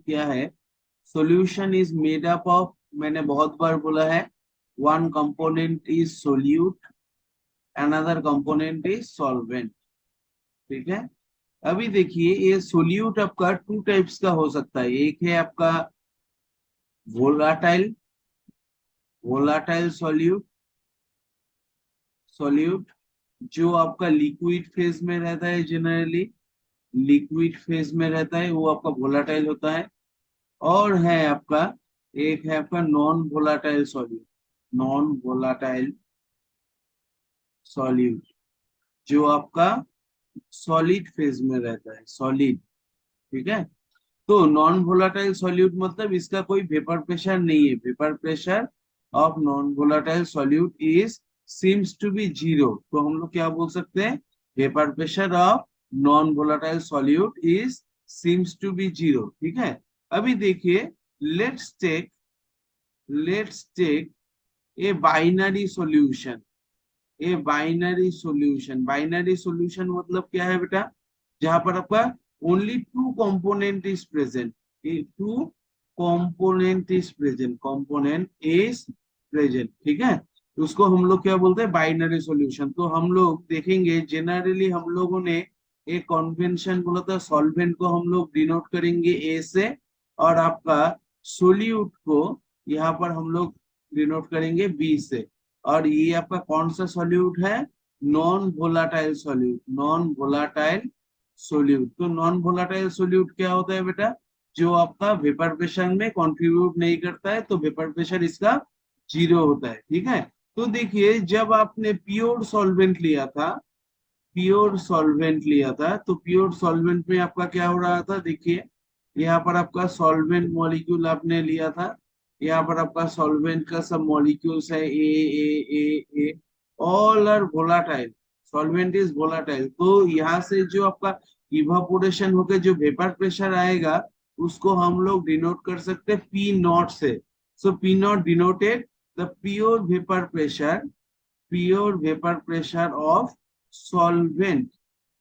क्या है, solution is made up of, मैंने बहुत बार बोला है, one component is solute, another component is solvent. ठीक है, अभी देखिए ये सोल्यूट आपका टू टाइप्स का हो सकता है। एक है आपका वोलाटाइल, वोलाटाइल सॉल्यूट, सॉल्यूट जो आपका लिक्विड फेज में रहता है, जनरली लिक्विड फेज में रहता है, वो आपका वोलाटाइल होता है। और है आपका, एक है आपका non volatile solute, non volatile solute जो आपका सॉलिड फेज में रहता है, सॉलिड। ठीक है, तो नॉन वोलाटाइल सॉल्यूट मतलब इसका कोई वेपर प्रेशर नहीं है, vapour pressure of non volatile solute is seems to be zero. तो हम लोग क्या बोल सकते हैं, vapour pressure of non volatile solute is seems to be zero. ठीक है, अभी देखिए, let's take, let's take a binary solution, a binary solution. Binary solution मतलब क्या है बेटा, जहां पर आपका only two component is present, two component is present, component is present. ठीक है, तो उसको हम लोग क्या बोलते हैं, बाइनरी सॉल्यूशन। तो हम लोग देखेंगे जनरली हम लोगों ने एक कन्वेंशन बोला था, सॉल्वेंट को हम लोग डिनोट करेंगे ए से, और आपका सोल्यूट को यहाँ पर हम लोग डिनोट करेंगे बी से। और ये आपका कौन सा सॉल्यूट है, non volatile solute, non volatile solute. तो नॉन वोलाटाइल सोल्यूट क्या होता है बेटा, जो आपका वेपर प्रेशर में कंट्रीब्यूट नहीं करता है, तो वेपर प्रेशर इसका जीरो होता है। ठीक है, तो देखिए जब आपने प्योर सॉल्वेंट लिया था, प्योर सॉल्वेंट लिया था, तो प्योर सॉल्वेंट में आपका क्या हो रहा था, देखिए यहाँ पर आपका सॉल्वेंट मॉलिक्यूल आपने लिया था, यहाँ पर आपका सॉल्वेंट का सब मॉलिक्यूल्स है, a, all are volatile, solvent is volatile. तो यहाँ से जो आपका इवापोरेशन होकर जो वेपर प्रेशर आएगा, उसको हम लोग डिनोट कर सकते हैं पी नॉट से। So P naught denoted the pure vapour pressure, pure vapour pressure of solvent,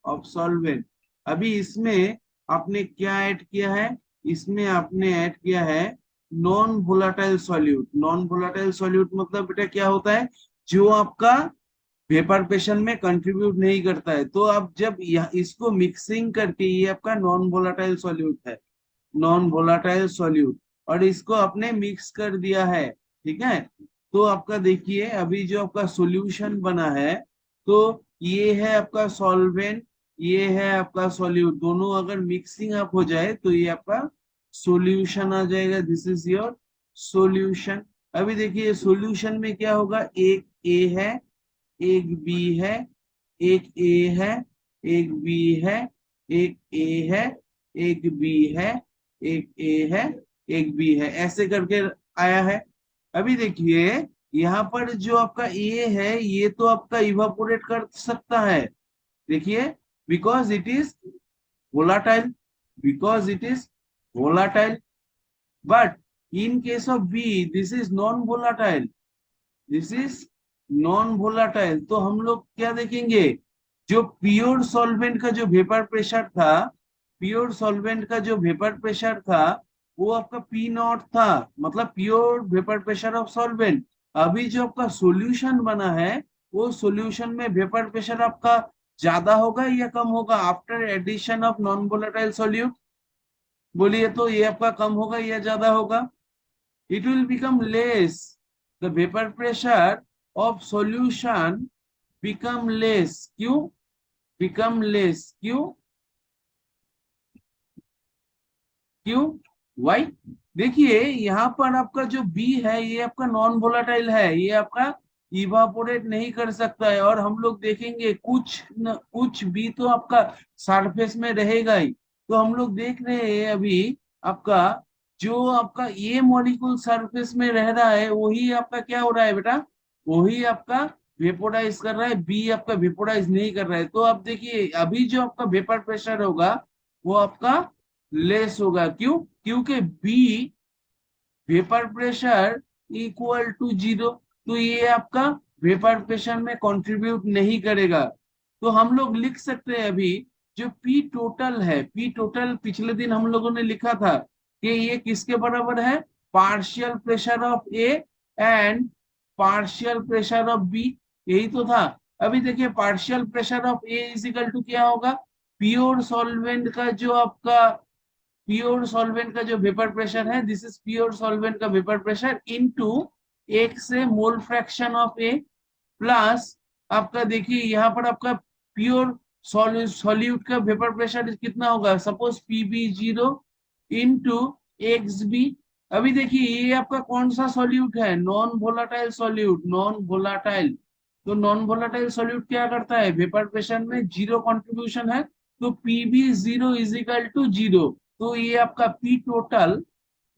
of solvent. अभी इसमें आपने क्या ऐड किया है, इसमें आपने ऐड किया है non volatile solute. Non volatile solute मतलब बेटा क्या होता है, जो आपका वेपर प्रेशर में कंट्रीब्यूट नहीं करता है। तो आप जब इसको मिक्सिंग करके, ये आपका नॉन वोलाटाइल सॉल्यूट है, नॉन वोलाटाइल सॉल्यूट, और इसको आपने मिक्स कर दिया है। ठीक है, तो आपका देखिए अभी जो आपका सॉल्यूशन बना है, तो ये है आपका सॉल्वेंट, ये है आपका सॉल्यूट, दोनों अगर मिक्सिंग अप हो जाए तो ये आपका सॉल्यूशन आ जाएगा। This is your solution. अभी देखिए सॉल्यूशन में क्या होगा, एक ए है, एक बी है, एक ए है, एक बी है, एक ए है, एक बी है, एक ए है, एक बी है, ऐसे करके आया है। अभी देखिए यहाँ पर जो आपका ए है, ये तो आपका इवापोरेट कर सकता है, देखिए, because it is volatile, because it is volatile. But in case of B, this is non-volatile, this is non volatile. तो हम लोग क्या देखेंगे, जो प्योर सॉल्वेंट का जो वेपर प्रेशर था, प्योर सॉल्वेंट का जो वेपर प्रेशर था, वो आपका पी नॉट था, मतलब pure vapour pressure of solvent. अभी जो आपका सॉल्यूशन बना है, वो सॉल्यूशन में वेपर प्रेशर आपका ज्यादा होगा या कम होगा after addition of non volatile solute, बोलिए तो ये आपका कम होगा या ज्यादा होगा, it will become less, the vapor pressure of solution become less, क्यों become less, क्यों, क्यों, why? देखिए यहाँ पर आपका जो बी है, ये आपका नॉन वोलाटाइल है, ये आपका इवापोरेट नहीं कर सकता है। और हम लोग देखेंगे कुछ बी तो आपका सरफेस में रहेगा ही। तो हम लोग देख रहे हैं अभी आपका, जो आपका ये मॉलिक्यूल सरफेस में रह रहा है, वही आपका क्या हो रहा है बेटा, वही आपका वेपोराइज कर रहा है, बी आपका वेपोराइज नहीं कर रहा है। तो आप देखिए अभी जो आपका वेपर प्रेशर होगा, वो आपका लेस होगा, क्यों, क्योंकि B vapour pressure equal to zero, तो ये आपका वेपर प्रेशर में कंट्रीब्यूट नहीं करेगा। तो हम लोग लिख सकते हैं अभी, जो पी टोटल है, पी टोटल पिछले दिन हम लोगों ने लिखा था, कि ये किसके बराबर है, partial pressure of A and partial pressure of B, यही तो था। अभी देखिए partial pressure of A is equal to क्या होगा, प्योर सॉल्वेंट का जो आपका प्योर सॉल्वेंट का जो वेपर प्रेशर है, दिस इज प्योर सॉल्वेंट का वेपर प्रेशर इनटू एक से mole fraction of A plus आपका देखिए यहाँ पर आपका प्योर सॉल्यूट का वेपर प्रेशर कितना होगा, suppose PB 0 into X B. अभी देखिए ये आपका कौन सा सॉल्यूट है, non volatile solute, non volatile. तो नॉन वोलाटाइल सॉल्यूट क्या करता है, वेपर प्रेशर में जीरो कंट्रीब्यूशन है, तो पीबी 0 इज इक्वल टू 0। तो ये आपका P total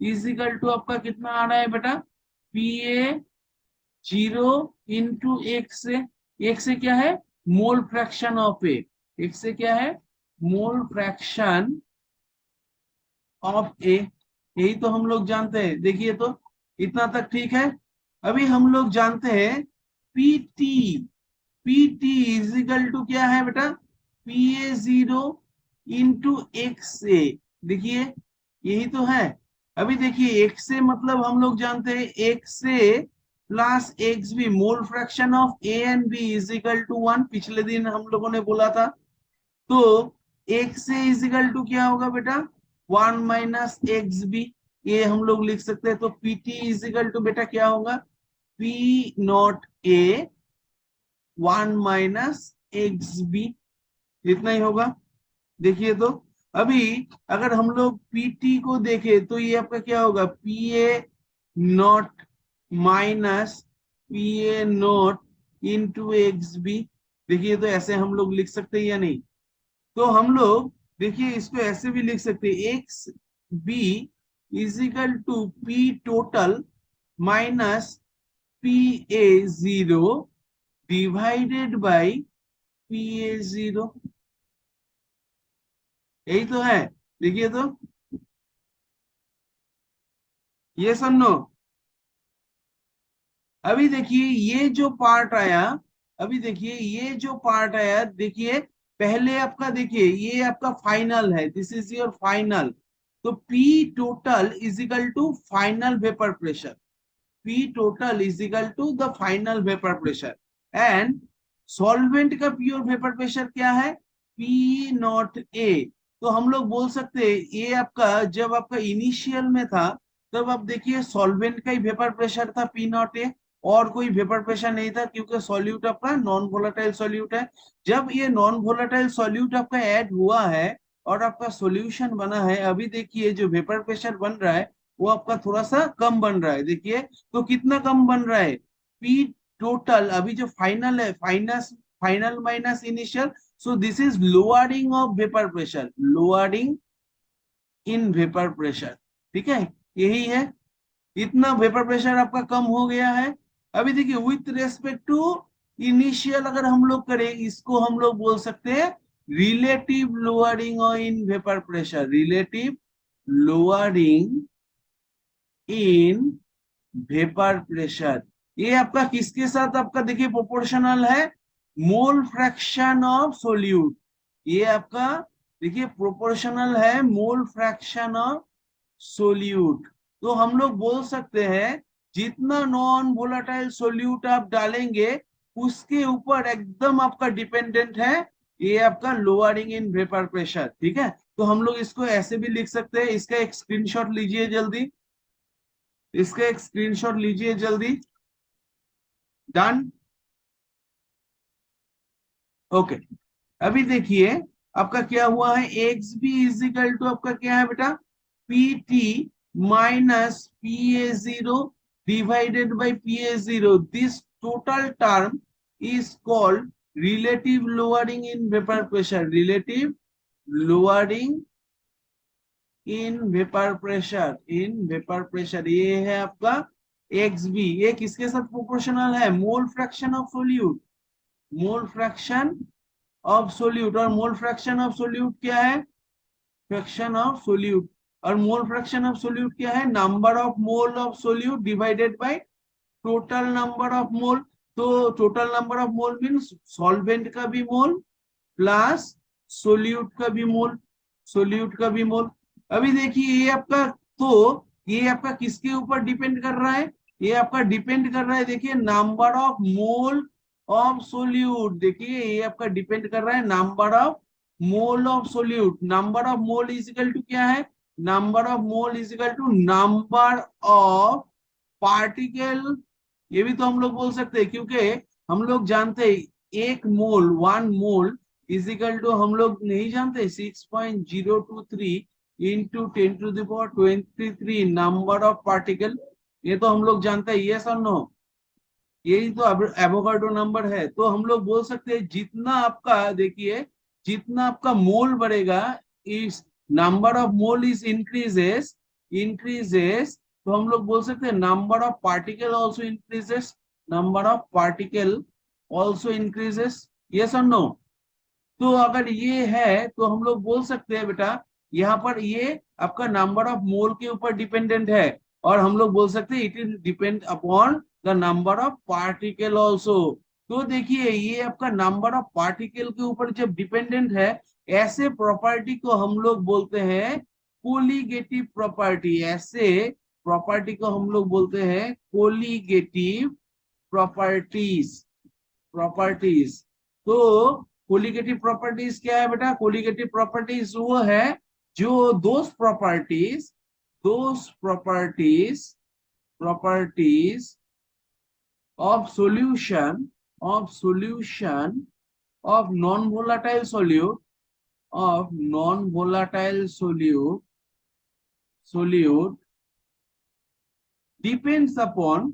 is equal to आपका कितना आ रहा है बेटा, पी ए 0 इंटू एक से क्या है, मोल फ्रैक्शन ऑफ ए, एक से क्या है, मोल फ्रैक्शन ऑफ ए, यही तो हम लोग जानते हैं। देखिए तो इतना तक ठीक है। अभी हम लोग जानते हैं PT, PT is equal to क्या है बेटा, P A 0 into X A, देखिए यही तो है। अभी देखिए एक्स ए मतलब हम लोग जानते हैं X A plus X B, mole fraction of A and B is equal to 1, पिछले दिन हम लोगों ने बोला था। तो X A is equal to क्या होगा बेटा, 1 माइनस एक्स बी, ये हम लोग लिख सकते हैं। तो पीटी इज इक्वल टू बेटा क्या होगा, P naught A 1 minus X B, इतना ही होगा। देखिए तो अभी अगर हम लोग पीटी को देखें तो ये आपका क्या होगा, P A naught minus P A naught into X B. देखिए तो ऐसे हम लोग लिख सकते हैं या नहीं, तो हम लोग देखिए इसको ऐसे भी लिख सकते हैं, X B is equal to P total minus P A 0 divided by P A 0, यही तो है। देखिए तो ये सुनो, अभी देखिए ये जो पार्ट आया, अभी देखिए ये जो पार्ट आया, देखिए पहले आपका देखिए ये आपका फाइनल है, दिस इज योर फाइनल। तो P total is equal to final vapour pressure, P total is equal to the final vapour pressure and solvent का प्योर वेपर प्रेशर क्या है, P नॉट ए। तो हम लोग बोल सकते हैं ये आपका जब आपका इनिशियल में था तब आप देखिए सॉल्वेंट का ही वेपर प्रेशर था P नॉट ए, और कोई वेपर प्रेशर नहीं था क्योंकि सॉल्यूट आपका नॉन वोलेटाइल सॉल्यूट है। जब ये नॉन वोलेटाइल सॉल्यूट आपका ऐड हुआ है और आपका सॉल्यूशन बना है, अभी देखिए जो वेपर प्रेशर बन रहा है वो आपका थोड़ा सा कम बन रहा है। देखिए तो कितना कम बन रहा है, पी टोटल अभी जो फाइनल है, final minus initial, so this is lowering of vapour pressure, lowering in vapour pressure, ठीक है, यही है। इतना वेपर प्रेशर आपका कम हो गया है। अभी देखिए विथ रेस्पेक्ट टू इनिशियल अगर हम लोग करें, इसको हम लोग बोल सकते हैं relative lowering in vapour pressure, relative lowering in vapour pressure. ये आपका किसके साथ आपका देखिए प्रोपोर्शनल है, मोल फ्रैक्शन ऑफ सोल्यूट, ये आपका देखिए प्रोपोर्शनल है मोल फ्रैक्शन ऑफ सोल्यूट। तो हम लोग बोल सकते हैं जितना नॉन वोलाटाइल सोल्यूट आप डालेंगे उसके ऊपर एकदम आपका डिपेंडेंट है ये आपका लोअरिंग इन वेपर प्रेशर, ठीक है। तो हम लोग इसको ऐसे भी लिख सकते हैं, इसका एक स्क्रीनशॉट लीजिए जल्दी, इसका एक स्क्रीनशॉट लीजिए जल्दी। Done, okay. अभी देखिए आपका क्या हुआ है, X B is equal to आपका क्या है बेटा, P T minus P A 0 divided by P A 0, this total term is called relative lowering in vapour pressure, relative lowering in vapour pressure, in vapour pressure. ये है आपका x B, ये किसके साथ प्रोपोर्शनल है, मोल fraction of solute, mole fraction of solute. और मोल fraction of solute क्या है, फ्रैक्शन ऑफ सोल्यूट, और मोल फ्रैक्शन ऑफ सोल्यूट क्या है, number of mole of solute divided by total number of mole. तो total number of mole means solvent का भी मोल plus solute का भी मोल, सोल्यूट का भी मोल। अभी देखिए ये आपका तो ये आपका किसके ऊपर डिपेंड कर रहा है? ये आपका डिपेंड कर रहा है, देखिए, number of mole of solute. देखिए ये आपका डिपेंड कर रहा है number of mole of solute. Number of mole is equal to क्या है? Number of mole is equal to number of particle. ये भी तो हम लोग बोल सकते हैं, क्योंकि हम लोग जानते हैं एक मोल, 1 मोल इज इक्वल टू, हम लोग नहीं जानते, 6.023 इंटू 10⁻23 नंबर ऑफ पार्टिकल। ये तो हम लोग जानते हैं, ये और नो? यही तो एवोगाड्रो नंबर है। तो हम लोग बोल सकते हैं जितना आपका, देखिए, जितना आपका मोल बढ़ेगा, इस number of mole is increases, increases, तो हम लोग बोल सकते हैं number of particle also increases, number of particle also increases. Yes और नो? तो अगर ये है तो हम लोग बोल सकते हैं बेटा, यहाँ पर ये आपका नंबर ऑफ मोल के ऊपर डिपेंडेंट है, और हम लोग बोल सकते हैं it is depend upon the number of particle also. तो देखिए ये आपका नंबर ऑफ पार्टिकल के ऊपर जब डिपेंडेंट है, ऐसे प्रॉपर्टी को हम लोग बोलते हैं कोलिगेटिव प्रॉपर्टी। ऐसे प्रॉपर्टी को हम लोग बोलते हैं कोलिगेटिव प्रॉपर्टीज, प्रॉपर्टीज। तो कोलिगेटिव प्रॉपर्टीज क्या है बेटा? कोलिगेटिव प्रॉपर्टीज वो है जो those properties properties of solution of non volatile solute, of non volatile solute depends upon,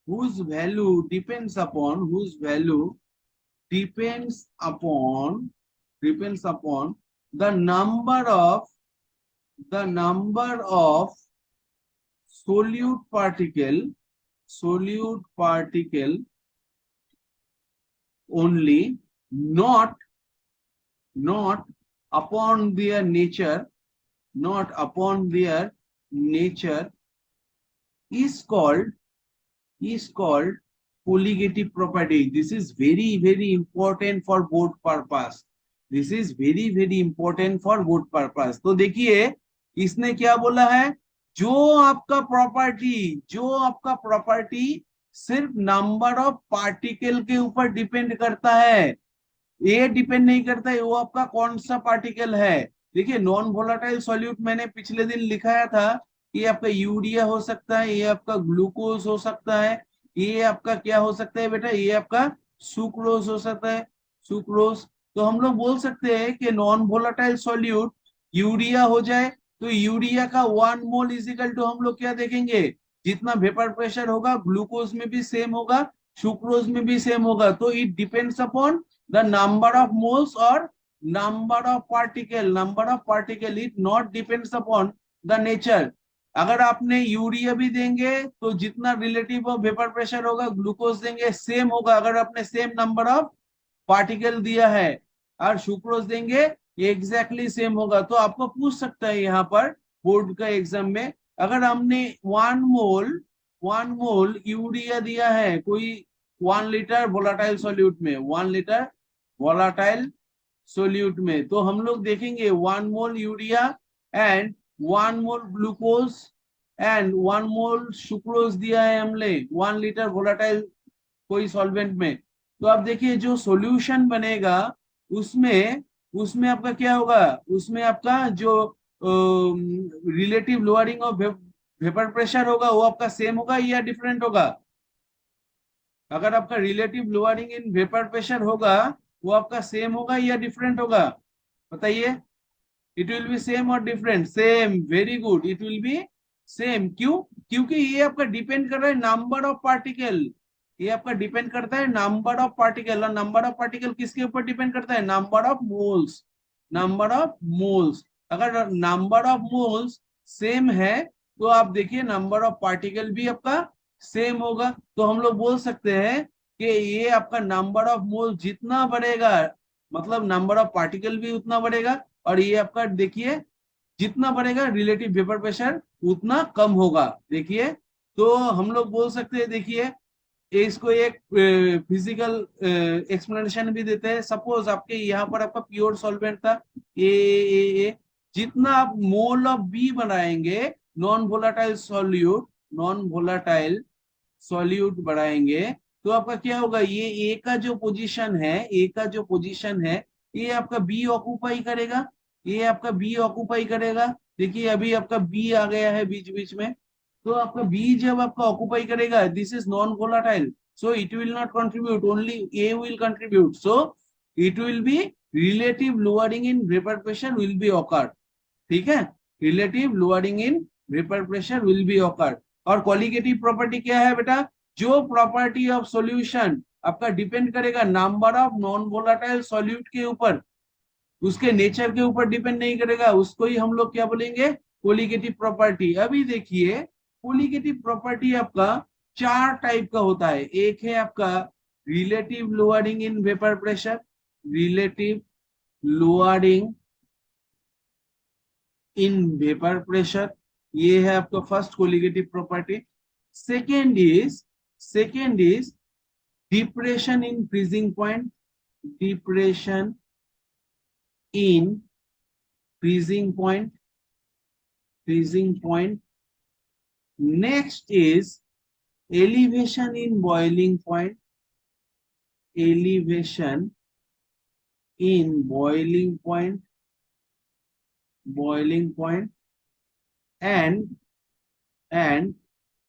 whose value depends upon, depends upon the number of solute particle only, not upon their nature, not upon their nature, is called colligative property. This is very important for board purpose. This is very important for board purpose. तो देखिए इसने क्या बोला है, जो आपका property सिर्फ number of particle के ऊपर डिपेंड करता है, ये डिपेंड नहीं करता है वो आपका कौन सा पार्टिकल है। देखिए नॉन वोलाटाइल सॉल्यूट मैंने पिछले दिन लिखाया था, ये आपका यूरिया हो सकता है, ये आपका ग्लूकोज हो सकता है, ये आपका क्या हो सकता है बेटा, ये आपका सुक्रोज हो सकता है, सुक्रोज। तो हम लोग बोल सकते हैं कि नॉन वोलाटाइल सॉल्यूट यूरिया हो जाए तो यूरिया का 1 मोल इज इक्वल टू, हम लोग क्या देखेंगे, जितना वेपर प्रेशर होगा ग्लूकोज में भी सेम होगा, सुक्रोज में भी सेम होगा। तो it depends upon the number of moles or number of particle, it not depends upon the nature। अगर आपने यूरिया भी देंगे तो जितना रिलेटिव ऑफ वेपर प्रेशर होगा, ग्लूकोज देंगे सेम होगा, अगर आपने सेम नंबर ऑफ पार्टिकल दिया है, और सुक्रोज देंगे एग्जैक्टली सेम होगा। तो आपको पूछ सकता है यहाँ पर बोर्ड का एग्जाम में, अगर हमने 1 मोल यूरिया दिया है कोई 1 लीटर वोलाटाइल सोल्यूट में, 1 लीटर वोलाटाइल सोल्यूट में, तो हम लोग देखेंगे 1 mole urea and 1 mole glucose and 1 mole sucrose दिया है हमने 1 लीटर वोलाटाइल कोई सॉल्वेंट में। तो आप देखिए जो सॉल्यूशन बनेगा उसमें उसमें आपका क्या होगा, उसमें आपका जो relative lowering of vapour pressure होगा वो आपका सेम होगा या डिफरेंट होगा? अगर आपका relative lowering in vapour pressure होगा वो आपका सेम होगा या डिफरेंट होगा? बताइए। इट विल बी सेम और different? Same, very good, it will be same. क्यों? क्योंकि ये आपका डिपेंड कर रहा है नंबर ऑफ पार्टिकल, ये आपका डिपेंड करता है नंबर ऑफ पार्टिकल, और नंबर ऑफ पार्टिकल किसके ऊपर डिपेंड करता है? Number of moles, number of moles. अगर नंबर ऑफ मोल्स सेम है तो आप देखिए नंबर ऑफ पार्टिकल भी आपका सेम होगा। तो हम लोग बोल सकते हैं कि ये आपका नंबर ऑफ मोल जितना बढ़ेगा, मतलब नंबर ऑफ पार्टिकल भी उतना बढ़ेगा, और ये आपका देखिए जितना बढ़ेगा रिलेटिव वेपर प्रेशर उतना कम होगा। देखिए तो हम लोग बोल सकते हैं, देखिए इसको एक फिजिकल एक्सप्लेनेशन भी देते हैं। सपोज आपके यहाँ पर आपका प्योर सॉल्वेंट था ए, जितना आप मोल ऑफ बी बनाएंगे, non volatile solute, non volatile solute बढ़ाएंगे, तो आपका क्या होगा, ये ए का जो पोजीशन है, ए का जो पोजीशन है, ये आपका बी ऑक्यूपाई करेगा, ये आपका बी ऑक्यूपाई करेगा। देखिए अभी आपका बी आ गया है बीच बीच में, तो आपका बी जब आपका ऑक्यूपाई करेगा, this is non volatile, so it will not contribute, only A will contribute, so it will be relative lowering in vapor pressure will be occurred, ठीक है, relative lowering in vapour pressure will be occur. और qualitative property क्या है बेटा, जो property of solution आपका depend करेगा number of non volatile solute के ऊपर, उसके नेचर के ऊपर डिपेंड नहीं करेगा, उसको ही हम लोग क्या बोलेंगे, कोलिगेटिव प्रॉपर्टी। अभी देखिए कोलिगेटिव प्रॉपर्टी आपका चार टाइप का होता है। एक है आपका relative lowering in vapour pressure, relative lowering in vapour pressure, ये है आपका first colligative property. Second is depression in freezing point, depression in freezing point, freezing point. Next is elevation in boiling point, elevation in boiling point, boiling point and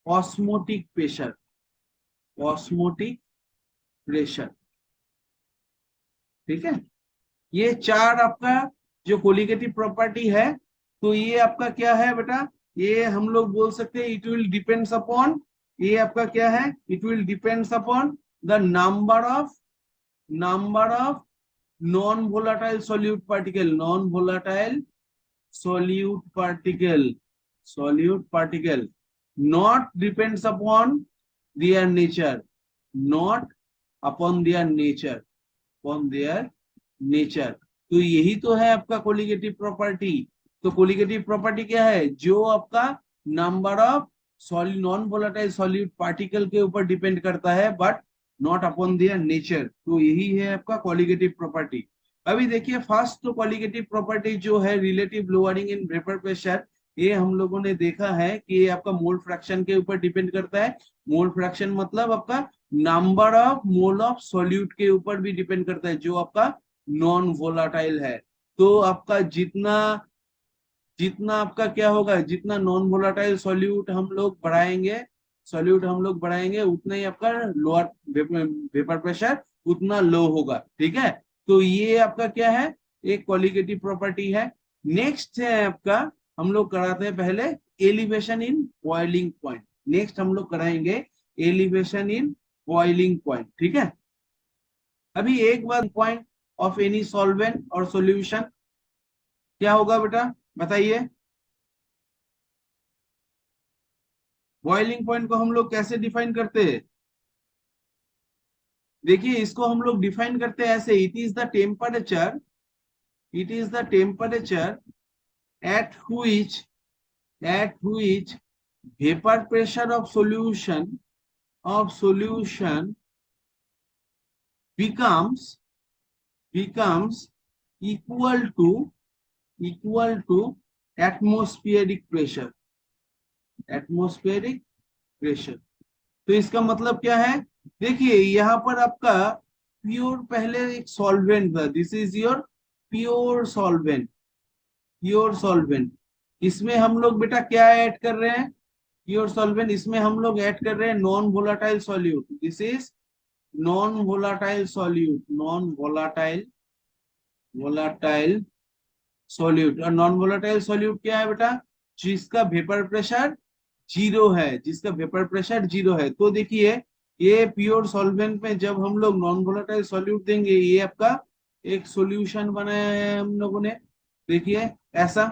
osmotic pressure, osmotic pressure, ठीक है। ये चार आपका जो colligative property है, तो ये आपका क्या है बेटा, ये हम लोग बोल सकते हैं इट विल डिपेंड्स अपॉन, ये आपका क्या है, it will depends upon the number of non volatile solute particle, non volatile solute particle, solute particle, not depends upon their nature, not upon their nature, upon their nature। तो यही तो है आपका colligative property. तो colligative property क्या है, जो आपका number of solid non volatile solute particle के ऊपर डिपेंड करता है, but not upon their nature. तो यही है आपका कोलिगेटिव प्रॉपर्टी। अभी देखिए फर्स्ट तो कोलिगेटिव प्रॉपर्टी जो है relative lowering in vapour pressure, ये हम लोगों ने देखा है कि ये आपका मोल फ्रैक्शन के ऊपर डिपेंड करता है। मोल फ्रैक्शन मतलब आपका number of mole of solute के ऊपर भी डिपेंड करता है, जो आपका नॉन वोलाटाइल है। तो आपका जितना जितना आपका क्या होगा, जितना नॉन वोलाटाइल सॉल्यूट हम लोग बढ़ाएंगे, सॉल्यूट हम लोग बढ़ाएंगे, उतना ही आपका लोअर वेपर प्रेशर उतना लो होगा, ठीक है। तो ये आपका क्या है, एक कोलिगेटिव प्रॉपर्टी है। नेक्स्ट है आपका, हम लोग कराते हैं पहले elevation in boiling point, next हम लोग कराएंगे एलिवेशन इन बॉइलिंग पॉइंट, ठीक है। अभी एक बार पॉइंट ऑफ एनी सॉल्वेंट और सॉल्यूशन क्या होगा बेटा, बताइए। बॉइलिंग पॉइंट को हम लोग कैसे डिफाइन करते हैं, देखिए इसको हम लोग डिफाइन करते हैं ऐसे, it is the temperature, it is the temperature eight which vapor pressure of solution becomes equal to atmospheric pressure, atmospheric pressure। तो इसका मतलब क्या है, देखिए यहाँ पर आपका प्योर पहले एक सॉल्वेंट था, this is your pure solvent, pure solvent. इसमें हम लोग बेटा क्या ऐड कर रहे हैं, प्योर सॉल्वेंट, इसमें हम लोग ऐड कर रहे हैं non volatile solute, this is non volatile solute, non volatile volatile solute. और नॉन वोलाटाइल सॉल्यूट क्या है बेटा, जिसका वेपर प्रेशर जीरो है, जिसका वेपर प्रेशर जीरो है। तो देखिए ये प्योर सॉल्वेंट में जब हम लोग नॉन वोलेटाइल सॉल्यूट देंगे, ये आपका एक सॉल्यूशन बनाया है हम लोगों ने, देखिए ऐसा।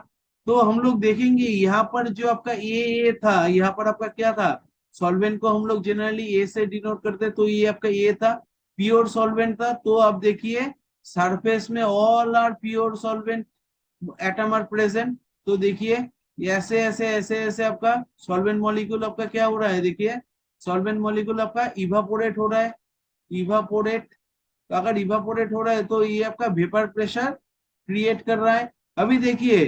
तो हम लोग देखेंगे यहाँ पर जो आपका ए था, यहाँ पर आपका क्या था, सॉल्वेंट को हम लोग जनरली ए से डिनोट करते, तो ये आपका ए था, प्योर सॉल्वेंट था। तो आप देखिए सरफेस में all are pure solvent atom are present. तो देखिए ऐसे ऐसे ऐसे ऐसे आपका सॉल्वेंट मॉलिक्यूल आपका क्या हो रहा है, देखिए सॉल्वेंट मॉलिक्यूल आपका इवापोरेट हो रहा है, इवापोरेट। तो अगर इवापोरेट हो रहा है तो ये आपका वेपर प्रेशर क्रिएट कर रहा है। अभी देखिए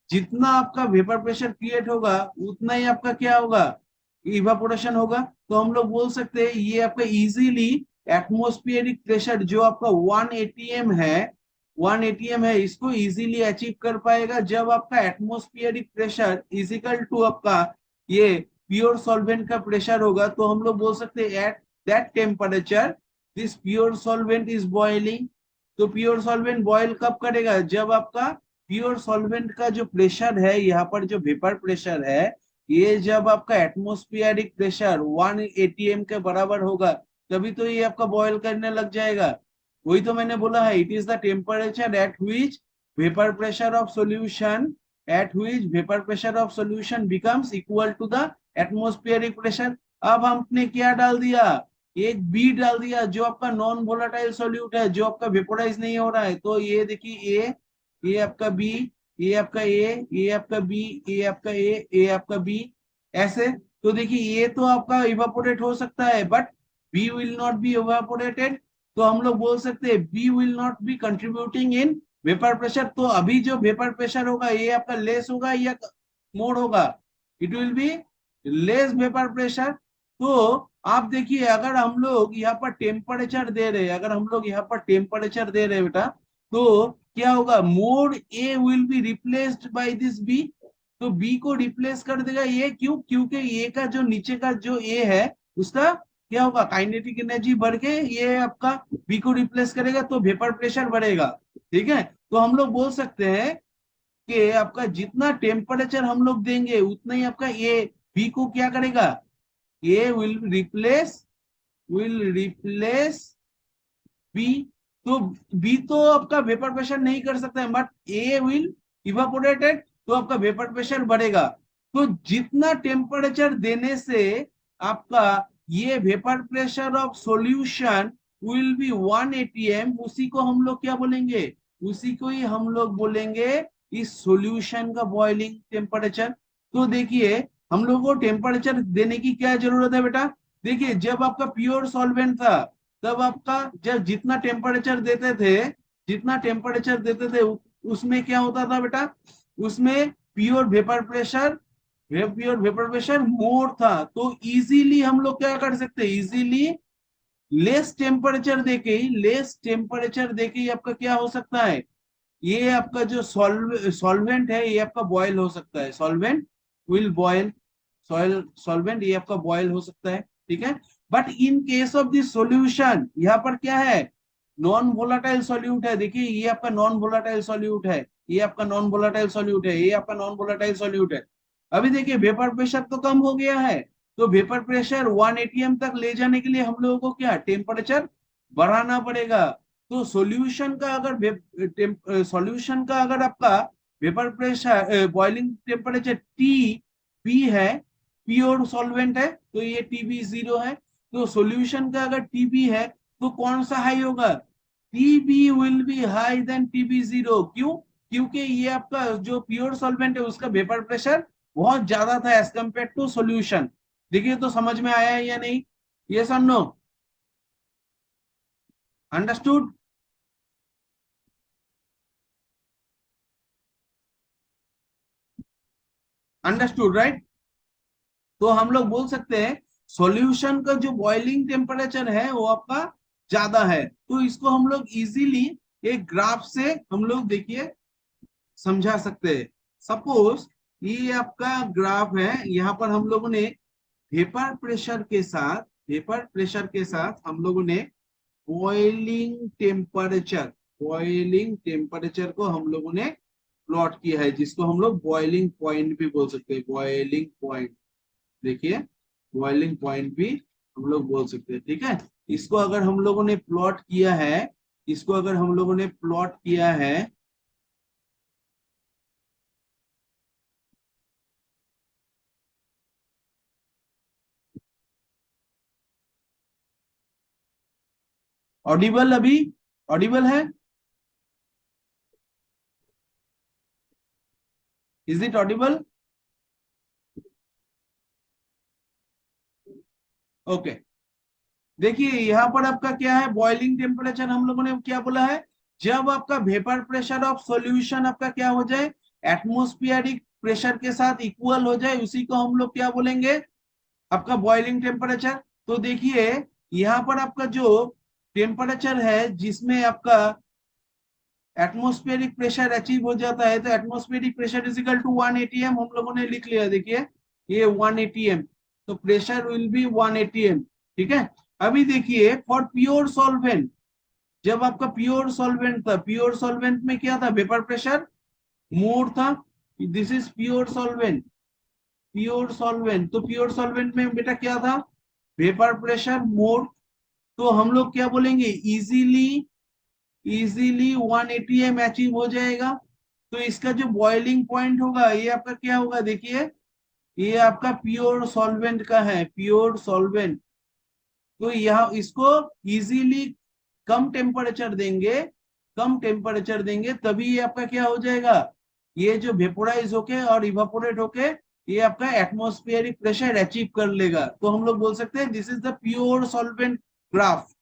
जितना आपका वेपर प्रेशर क्रिएट होगा उतना ही आपका क्या होगा, इवापोरेशन होगा। तो हम लोग बोल सकते हैं ये आपका इजीली एटमॉस्फेरिक प्रेशर जो आपका 1 एटीएम है, 1 एटीएम है, इसको इजीली अचीव कर पाएगा जब आपका एटमॉस्फेरिक प्रेशर इजिकल टू आपका ये प्योर सॉल्वेंट का प्रेशर होगा। तो हम लोग बोल सकते हैं at that temperature this pure solvent is boiling. तो प्योर सॉल्वेंट बॉयल कब करेगा, जब आपका प्योर सॉल्वेंट का जो प्रेशर है, यहाँ पर जो वेपर प्रेशर है, ये जब आपका एटमॉस्फेरिक प्रेशर 1 एटीएम के बराबर होगा तभी तो ये आपका बॉयल करने लग जाएगा। वही तो मैंने बोला है, it is the temperature at which vapour pressure of solution at which vapour pressure of solution becomes equal to the atmospheric pressure. अब हमने क्या डाल दिया, एक बी डाल दिया जो आपका नॉन वोलाटाइल सॉल्यूट है, जो आपका वेपोराइज नहीं हो रहा है। तो ये देखिए ए, ये आपका बी, ये आपका ए, ये आपका बी, ये आपका ए आपका बी, ऐसे। तो देखिए ये तो आपका इवापोरेट हो सकता है but B will not be evaporated. तो हम लोग बोल सकते हैं B will not be contributing in vapour pressure. तो अभी जो वेपर प्रेशर होगा ये आपका लेस होगा या मोर होगा, it will be less vapour pressure. तो आप देखिए अगर हम लोग यहाँ पर टेम्परेचर दे रहे हैं, अगर हम लोग यहाँ पर टेम्परेचर दे रहे हैं बेटा, तो क्या होगा, mode A will be replaced by this B. तो बी को रिप्लेस कर देगा ये, क्यों, क्योंकि ए का जो नीचे का जो ए है उसका क्या होगा, काइनेटिक एनर्जी बढ़ के ये आपका बी को रिप्लेस करेगा तो वेपर प्रेशर बढ़ेगा। ठीक है, तो हम लोग बोल सकते हैं कि आपका जितना टेम्परेचर हम लोग देंगे उतना ही आपका ए बी को क्या करेगा, ए विल रिप्लेस बी। तो बी तो आपका वेपर प्रेशर नहीं कर सकता है बट ए विल इवापोरेटेड, तो आपका वेपर प्रेशर बढ़ेगा। तो जितना टेम्परेचर देने से आपका ये vapour pressure of solution will be 1 ATM, उसी को हम लोग क्या बोलेंगे, उसी को ही हम लोग बोलेंगे इस सॉल्यूशन का बॉइलिंग टेम्परेचर। तो देखिए हम लोग को टेम्परेचर देने की क्या जरूरत है बेटा, देखिए जब आपका प्योर सॉल्वेंट था तब आपका जब जितना टेम्परेचर देते थे, जितना टेम्परेचर देते थे उसमें क्या होता था बेटा, उसमें प्योर वेपर प्रेशर मोर था। तो इजीली हम लोग क्या कर सकते हैं, इजीली लेस टेम्परेचर देके ही आपका क्या हो सकता है, ये आपका जो सॉल्वेंट है ये आपका बॉयल हो सकता है, सॉल्वेंट विल बॉयल, सॉल्वेंट ये आपका बॉयल हो सकता है। ठीक है, but in case of this solution यहाँ पर क्या है, नॉन वोलाटाइल सॉल्यूट है। देखिए ये आपका नॉन वोलाटाइल सॉल्यूट है, ये आपका नॉन वोलाटाइल सॉल्यूट है, ये आपका नॉन वोलाटाइल सॉल्यूट है। अभी देखिए वेपर प्रेशर तो कम हो गया है, तो वेपर प्रेशर 1 एटीएम तक ले जाने के लिए हम लोगों को क्या टेम्परेचर बढ़ाना पड़ेगा। तो सॉल्यूशन का अगर आपका vapour pressure boiling temperature T P है, प्योर सॉल्वेंट है, तो ये टीबी 0 है। तो सॉल्यूशन का अगर टीबी है तो कौन सा हाई होगा, TB will be high than TB 0। क्यों, क्योंकि ये आपका जो प्योर सॉल्वेंट है उसका वेपर प्रेशर बहुत ज्यादा था एज कम्पेयर टू सॉल्यूशन। देखिए तो समझ में आया है या नहीं, यस और नो, अंडरस्टूड, अंडरस्टूड राइट। तो हम लोग बोल सकते हैं सॉल्यूशन का जो बॉइलिंग टेम्परेचर है वो आपका ज्यादा है। तो इसको हम लोग इजीली एक ग्राफ से हम लोग देखिए समझा सकते हैं। सपोज ये आपका ग्राफ है, यहाँ पर हम लोगों ने वेपर प्रेशर के साथ हम लोगों ने बॉइलिंग टेम्परेचर को हम लोगों ने प्लॉट किया है, जिसको हम लोग बॉइलिंग पॉइंट भी बोल सकते हैं, बॉइलिंग पॉइंट। देखिए बॉइलिंग पॉइंट भी हम लोग बोल सकते हैं। ठीक है, इसको अगर हम लोगों ने प्लॉट किया है, इसको अगर हम लोगों ने प्लॉट किया है, ऑडिबल अभी, ऑडिबल है, इज इट ऑडिबल, ओके। देखिए यहाँ पर आपका क्या है, बॉइलिंग टेम्परेचर हम लोगों ने क्या बोला है, जब आपका वेपर प्रेशर ऑफ सॉल्यूशन आपका क्या हो जाए, एटमोस्फियरिक प्रेशर के साथ इक्वल हो जाए, उसी को हम लोग क्या बोलेंगे, आपका बॉइलिंग टेम्परेचर। तो देखिए यहाँ पर आपका जो टेम्परेचर है जिसमें आपका एटमोस्फेरिक प्रेशर अचीव हो जाता है, तो atmospheric pressure is equal to 1 atm हम लोगों ने लिख लिया। देखिए ये 1 atm, तो प्रेशर विल बी 1 atm। ठीक है, अभी देखिए फॉर प्योर सॉल्वेंट, जब आपका प्योर सॉल्वेंट था, प्योर सॉल्वेंट में क्या था, वेपर प्रेशर मोर था। This is pure solvent, pure solvent, तो प्योर सॉल्वेंट में बेटा क्या था, वेपर प्रेशर मोर। तो हम लोग क्या बोलेंगे, इजीली 1 atm अचीव हो जाएगा। तो इसका जो बॉइलिंग पॉइंट होगा ये आपका क्या होगा, देखिए ये आपका प्योर सॉल्वेंट का है, प्योर सॉल्वेंट। तो यहाँ इसको इजीली कम टेम्परेचर देंगे, कम टेम्परेचर देंगे तभी ये आपका क्या हो जाएगा, ये जो वेपोराइज होके और इवापोरेट होके ये आपका एटमॉस्फेरिक प्रेशर अचीव कर लेगा। तो हम लोग बोल सकते हैं this is the pure solvent graph.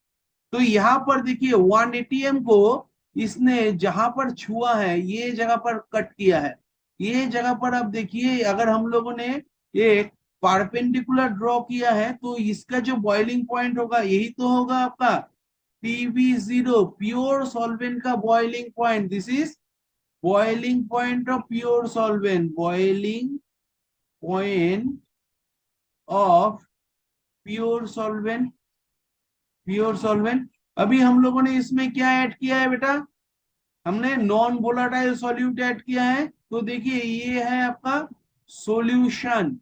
तो यहाँ पर देखिए 1 atm को इसने जहां पर छुआ है ये जगह पर कट किया है, ये जगह पर आप देखिए अगर हम लोगों ने एक परपेंडिकुलर ड्रॉ किया है तो इसका जो बॉइलिंग पॉइंट होगा यही तो होगा आपका PV0, प्योर सॉल्वेंट का boiling point. This is boiling point of pure solvent, boiling point of pure solvent, pure solvent. अभी हम लोगों ने इसमें क्या ऐड किया है बेटा, हमने नॉन वोलाटाइल सॉल्यूट ऐड किया है। तो देखिए ये है आपका solution,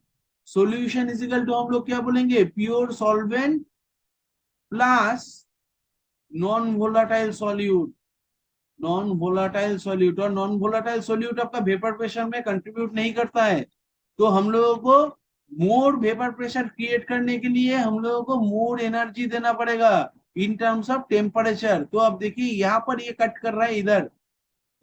solution is equal to हम लोग क्या बोलेंगे, pure solvent plus non volatile solute, non volatile solute. और नॉन वोलाटाइल सॉल्यूट आपका वेपर प्रेशर में कंट्रीब्यूट नहीं करता है, तो हम लोगों को मोर वेपर प्रेशर क्रिएट करने के लिए हम लोगों को मोर एनर्जी देना पड़ेगा इन टर्म्स ऑफ टेम्परेचर। तो अब देखिए यहाँ पर ये कट कर रहा है इधर,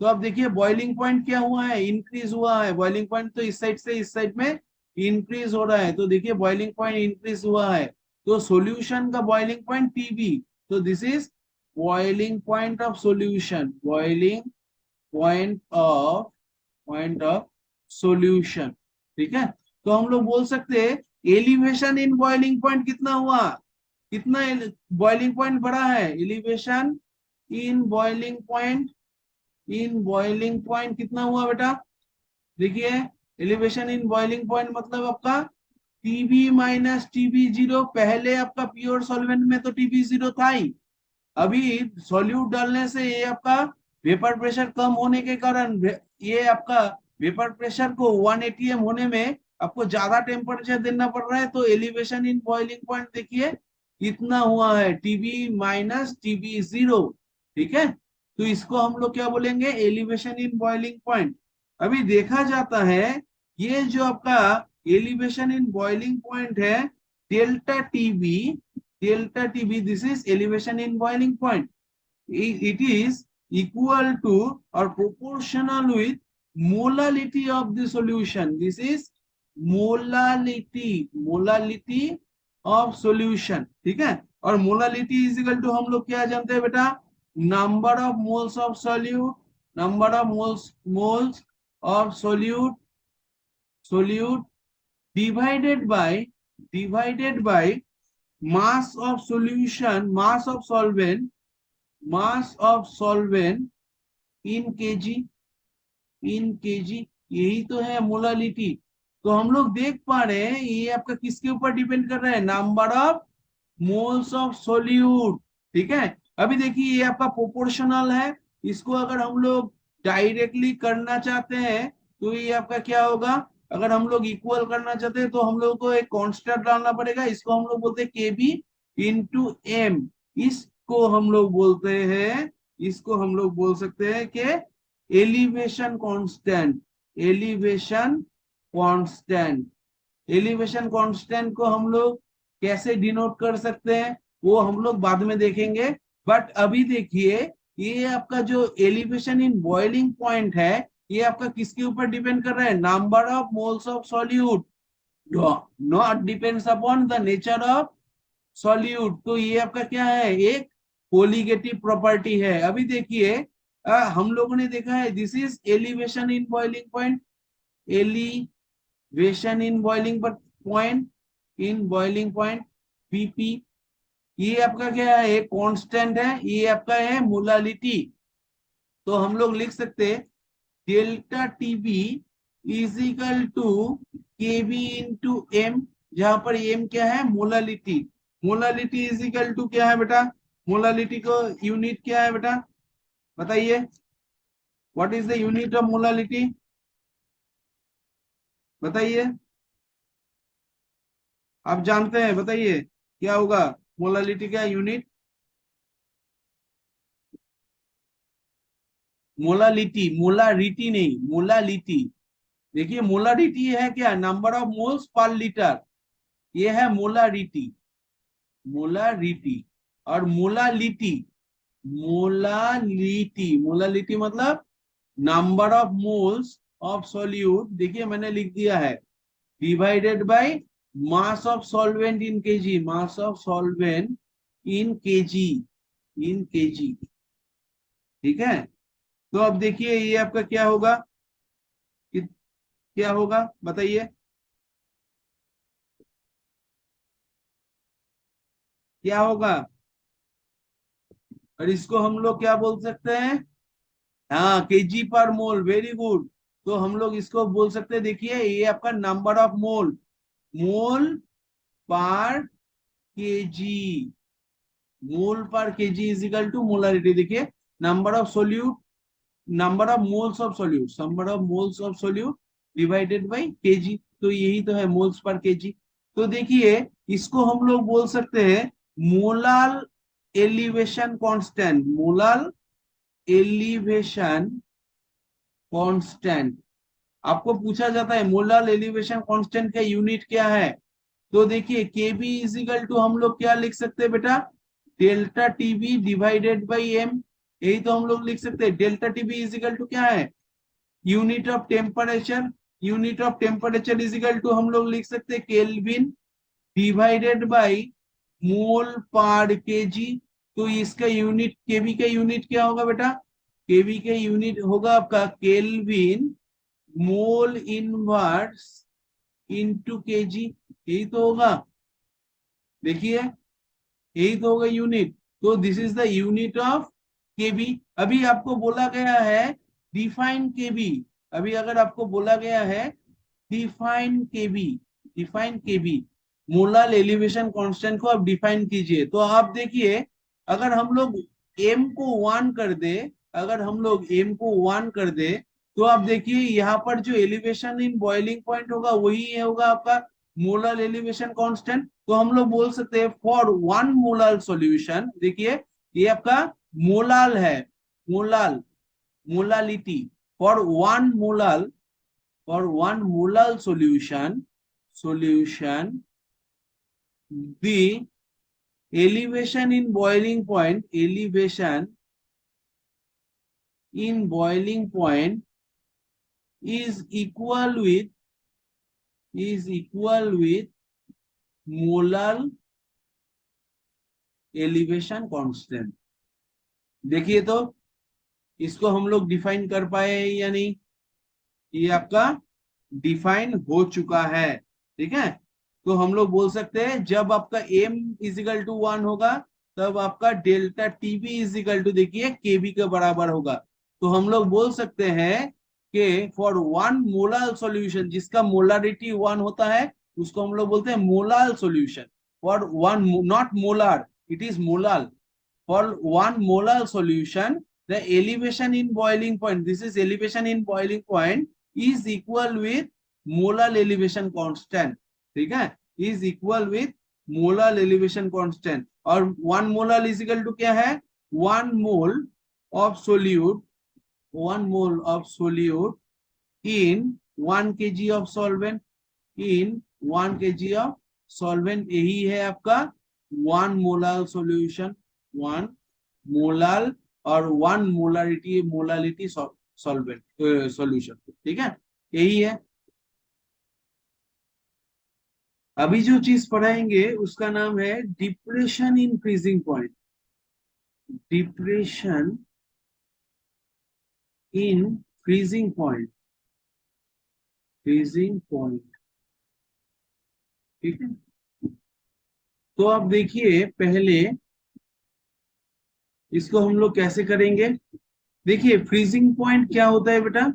तो अब देखिए बॉइलिंग पॉइंट क्या हुआ है, इंक्रीज हुआ है। बॉइलिंग पॉइंट तो इस साइड से इस साइड में इंक्रीज हो रहा है, तो देखिए बॉइलिंग पॉइंट इंक्रीज हुआ है। तो सॉल्यूशन का बॉइलिंग पॉइंट टीबी, तो this is boiling point of solution, boiling point of solution. ठीक है, तो हम लोग बोल सकते हैं एलिवेशन इन बॉइलिंग पॉइंट कितना हुआ, कितना बॉइलिंग पॉइंट बढ़ा है, elevation in boiling point, in boiling point कितना हुआ बेटा, देखिए एलिवेशन इन बॉइलिंग पॉइंट मतलब आपका टीबी माइनस टीबी0। पहले आपका प्योर सॉल्वेंट में तो टीबी0 था ही, अभी सॉल्यूट डालने से ये आपका वेपर प्रेशर कम होने के कारण ये आपका वेपर प्रेशर को 1 atm होने में आपको ज्यादा टेम्परेचर देना पड़ रहा है। तो एलिवेशन इन बॉइलिंग पॉइंट देखिए इतना हुआ है, टीबी माइनस टीबी0। ठीक है, तो इसको हम लोग क्या बोलेंगे, एलिवेशन इन बॉइलिंग पॉइंट। अभी देखा जाता है ये जो आपका एलिवेशन इन बॉइलिंग पॉइंट है delta TB, delta TB, this is elevation in boiling point. It is equal to or proportional with molality of the solution. This is molality, molality of solution. ठीक है, और molality is equal to हम लोग क्या जानते हैं बेटा, number of moles of solute, number of moles of solute divided by mass of solution, mass of solvent in kg, in kg, यही तो है मोलालिटी। तो हम लोग देख पा रहे हैं ये आपका किसके ऊपर डिपेंड कर रहा है, number of moles of solute. ठीक है, अभी देखिए ये आपका प्रोपोर्शनल है, इसको अगर हम लोग डायरेक्टली करना चाहते हैं तो ये आपका क्या होगा, अगर हम लोग इक्वल करना चाहते हैं तो हम लोग को एक कांस्टेंट डालना पड़ेगा, इसको हम लोग बोलते हैं केबी इंटू एम। इसको हम लोग बोलते हैं, इसको हम लोग बोल सकते हैं कि elevation constant, elevation constant. Elevation constant को हम लोग कैसे डिनोट कर सकते हैं वो हम लोग बाद में देखेंगे। बट अभी देखिए ये आपका जो एलिवेशन इन बॉइलिंग पॉइंट है ये आपका किसके ऊपर डिपेंड कर रहा है, number of moles of solute, not depends upon the nature of solute. तो ये आपका क्या है, एक कोलिगेटिव प्रॉपर्टी है। अभी देखिए हम लोगों ने देखा है this is elevation in boiling point, elevation in boiling point, in boiling point, BP. ये आपका क्या है, कांस्टेंट है, ये आपका है मोलालिटी। तो हम लोग लिख सकते हैं delta TB is equal to KB into M, जहां पर एम क्या है, molality. Molality is equal to क्या है बेटा, मोलालिटी को यूनिट क्या है बेटा, बताइए, what is the unit of molality, बताइए, आप जानते हैं, बताइए क्या होगा मोलालिटी का यूनिट। मोलालिटी, मोलारिटी नहीं, मोलालिटी। देखिए मोलारिटी है क्या, number of moles per litre, ये है मोलारिटी, मोलारिटी। और मोलालिटी, मोलालिटी, मोलालिटी मतलब number of moles of solute, देखिए मैंने लिख दिया है, divided by mass of solvent in KG, mass of solvent in KG, in KG. ठीक है, तो अब देखिए ये आपका क्या होगा, क्या होगा बताइए, क्या होगा। और इसको हम लोग क्या बोल सकते हैं, हाँ केजी पर मोल, वेरी गुड। तो हम लोग इसको बोल सकते हैं, देखिए ये आपका number of mole, mole per KG, mole per KG is equal to molarity. देखिए number of solute, number of moles of solute, number of moles of solute divided by KG, तो यही तो है मोल्स पर केजी। तो देखिए इसको हम लोग बोल सकते हैं molal elevation constant, molal elevation constant. आपको पूछा जाता है मोलाल एलिवेशन कांस्टेंट का यूनिट क्या है, तो देखिए केबी इज इक्वल टू हम लोग क्या लिख सकते हैं बेटा, delta TB divided by M, यही तो हम लोग लिख सकते हैं। Delta TB is equal to क्या है, unit of temperature, unit of temperature is equal to हम लोग लिख सकते हैं kelvin divided by mole per KG. तो इसका यूनिट, केवी का यूनिट क्या होगा बेटा, केवी का यूनिट होगा आपका kelvin mole inverse into KG, यही तो होगा, देखिए यही तो होगा यूनिट। तो this is the unit of KB. अभी आपको बोला गया है डिफाइन केबी, अभी अगर आपको बोला गया है डिफाइन केबी, डिफाइन केबी, मोलार एलिवेशन कांस्टेंट को आप डिफाइन कीजिए। तो आप देखिए अगर हम लोग एम को 1 कर दे, अगर हम लोग एम को 1 कर दे, तो आप देखिए यहाँ पर जो एलिवेशन इन बॉइलिंग पॉइंट होगा वही होगा आपका मोलर एलिवेशन कांस्टेंट। तो हम लोग बोल सकते हैं फॉर 1 मोलर सॉल्यूशन, देखिए ये आपका मोलाल है, molal, molality, for 1 molal, for 1 molar solution, the elevation in boiling point, elevation in boiling point is equal with molar elevation constant। देखिए तो इसको हम लोग डिफाइन कर पाए या नहीं, ये आपका डिफाइन हो चुका है। ठीक है, तो हम लोग बोल सकते हैं जब आपका m इजिकल टू 1 होगा, तब आपका डेल्टा टीबी इजिकल टू देखिए केबी के बराबर होगा। तो हम लोग बोल सकते हैं कि फॉर 1 मोलार सॉल्यूशन, जिसका मोलारिटी 1 होता है उसको हम लोग बोलते हैं molar solution. For 1, not molar, it is molar. For 1 molar solution, the elevation in boiling point, this is elevation in boiling point, is equal with molar elevation constant। ठीक है, is equal with molar elevation constant। और 1 molar is equal to क्या है, 1 mole of solute, 1 mole of solute in 1 kg of solvent, in 1 kg of solvent, यही है आपका 1 molar solution, 1 molal और 1 molarity, molality solvent solution. ठीक है, यही है। अभी जो चीज पढ़ाएंगे उसका नाम है depression in freezing point, depression in freezing point, freezing point, ठीक है। तो आप देखिए पहले इसको हम लोग कैसे करेंगे। देखिए फ्रीजिंग पॉइंट क्या होता है बेटा,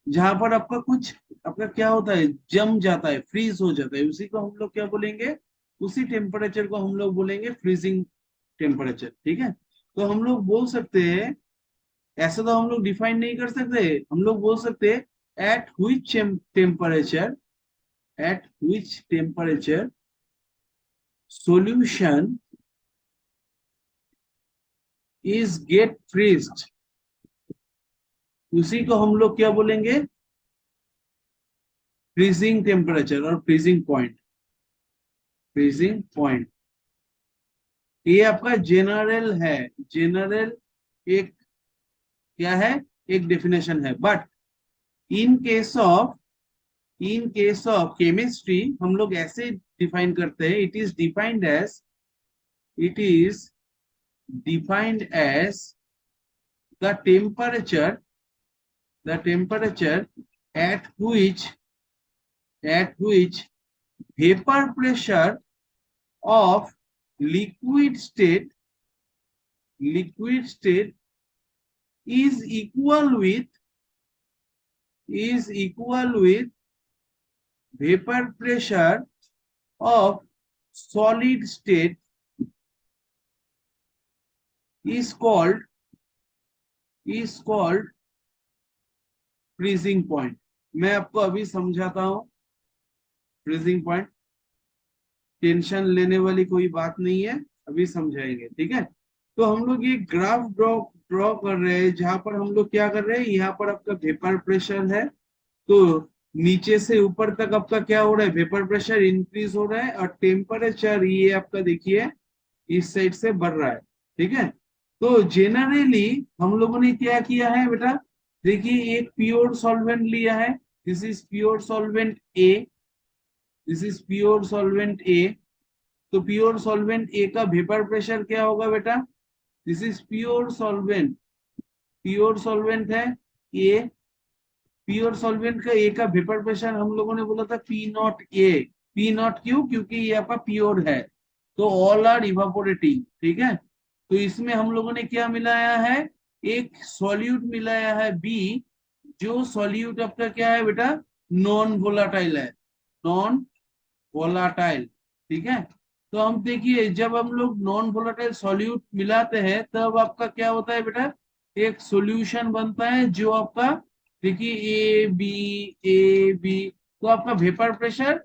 जहां पर आपका कुछ, आपका क्या होता है, जम जाता है, फ्रीज हो जाता है, उसी को हम लोग क्या बोलेंगे, उसी टेम्परेचर को हम लोग बोलेंगे फ्रीजिंग टेम्परेचर, ठीक है। तो हम लोग बोल सकते हैं, ऐसा तो हम लोग डिफाइन नहीं कर सकते, हम लोग बोल सकते हैं at which temperature, at which temperature solution is get freezed, उसी को हम लोग क्या बोलेंगे, फ्रीजिंग टेम्परेचर और फ्रीजिंग पॉइंट, फ्रीजिंग पॉइंट। ये आपका जनरल है, जनरल एक क्या है, एक डेफिनेशन है। But in case of, in case of chemistry हम लोग ऐसे डिफाइन करते हैं, it is defined as, it is defined as the temperature, the temperature at which, at which vapor pressure of liquid state, liquid state is equal with, is equal with vapor pressure of solid state is called, is called freezing point। मैं आपको अभी समझाता हूं freezing point, tension लेने वाली कोई बात नहीं है, अभी समझाएंगे, ठीक है। तो हम लोग ये ग्राफ ड्रॉ ड्रॉ कर रहे हैं, जहां पर हम लोग क्या कर रहे हैं, यहाँ पर आपका वेपर प्रेशर है, तो नीचे से ऊपर तक आपका क्या हो रहा है, वेपर प्रेशर इंक्रीज हो रहा है, और टेम्परेचर ये आपका देखिए इस साइड से बढ़ रहा है, ठीक है। तो जेनरली हम लोगों ने क्या किया है बेटा, देखिए एक प्योर सॉल्वेंट लिया है, this is pure solvent A, this is pure solvent A. तो प्योर सॉल्वेंट ए का वेपर प्रेशर क्या होगा बेटा, this is pure solvent, pure solvent है ए, प्योर सॉल्वेंट का ए का वेपर प्रेशर हम लोगों ने बोला था P naught A, P not क्यों, क्योंकि ये आपका प्योर है, तो ऑल आर इवापोरेटिंग, ठीक है। तो इसमें हम लोगों ने क्या मिलाया है, एक सॉल्यूट मिलाया है बी, जो सॉल्यूट आपका क्या है बेटा, नॉन वोलाटाइल है, नॉन वोलाटाइल, ठीक है। तो हम देखिए जब हम लोग नॉन वोलाटाइल सॉल्यूट मिलाते हैं तब आपका क्या होता है बेटा, एक सॉल्यूशन बनता है जो आपका, देखिए ए बी, ए बी, तो आपका वेपर प्रेशर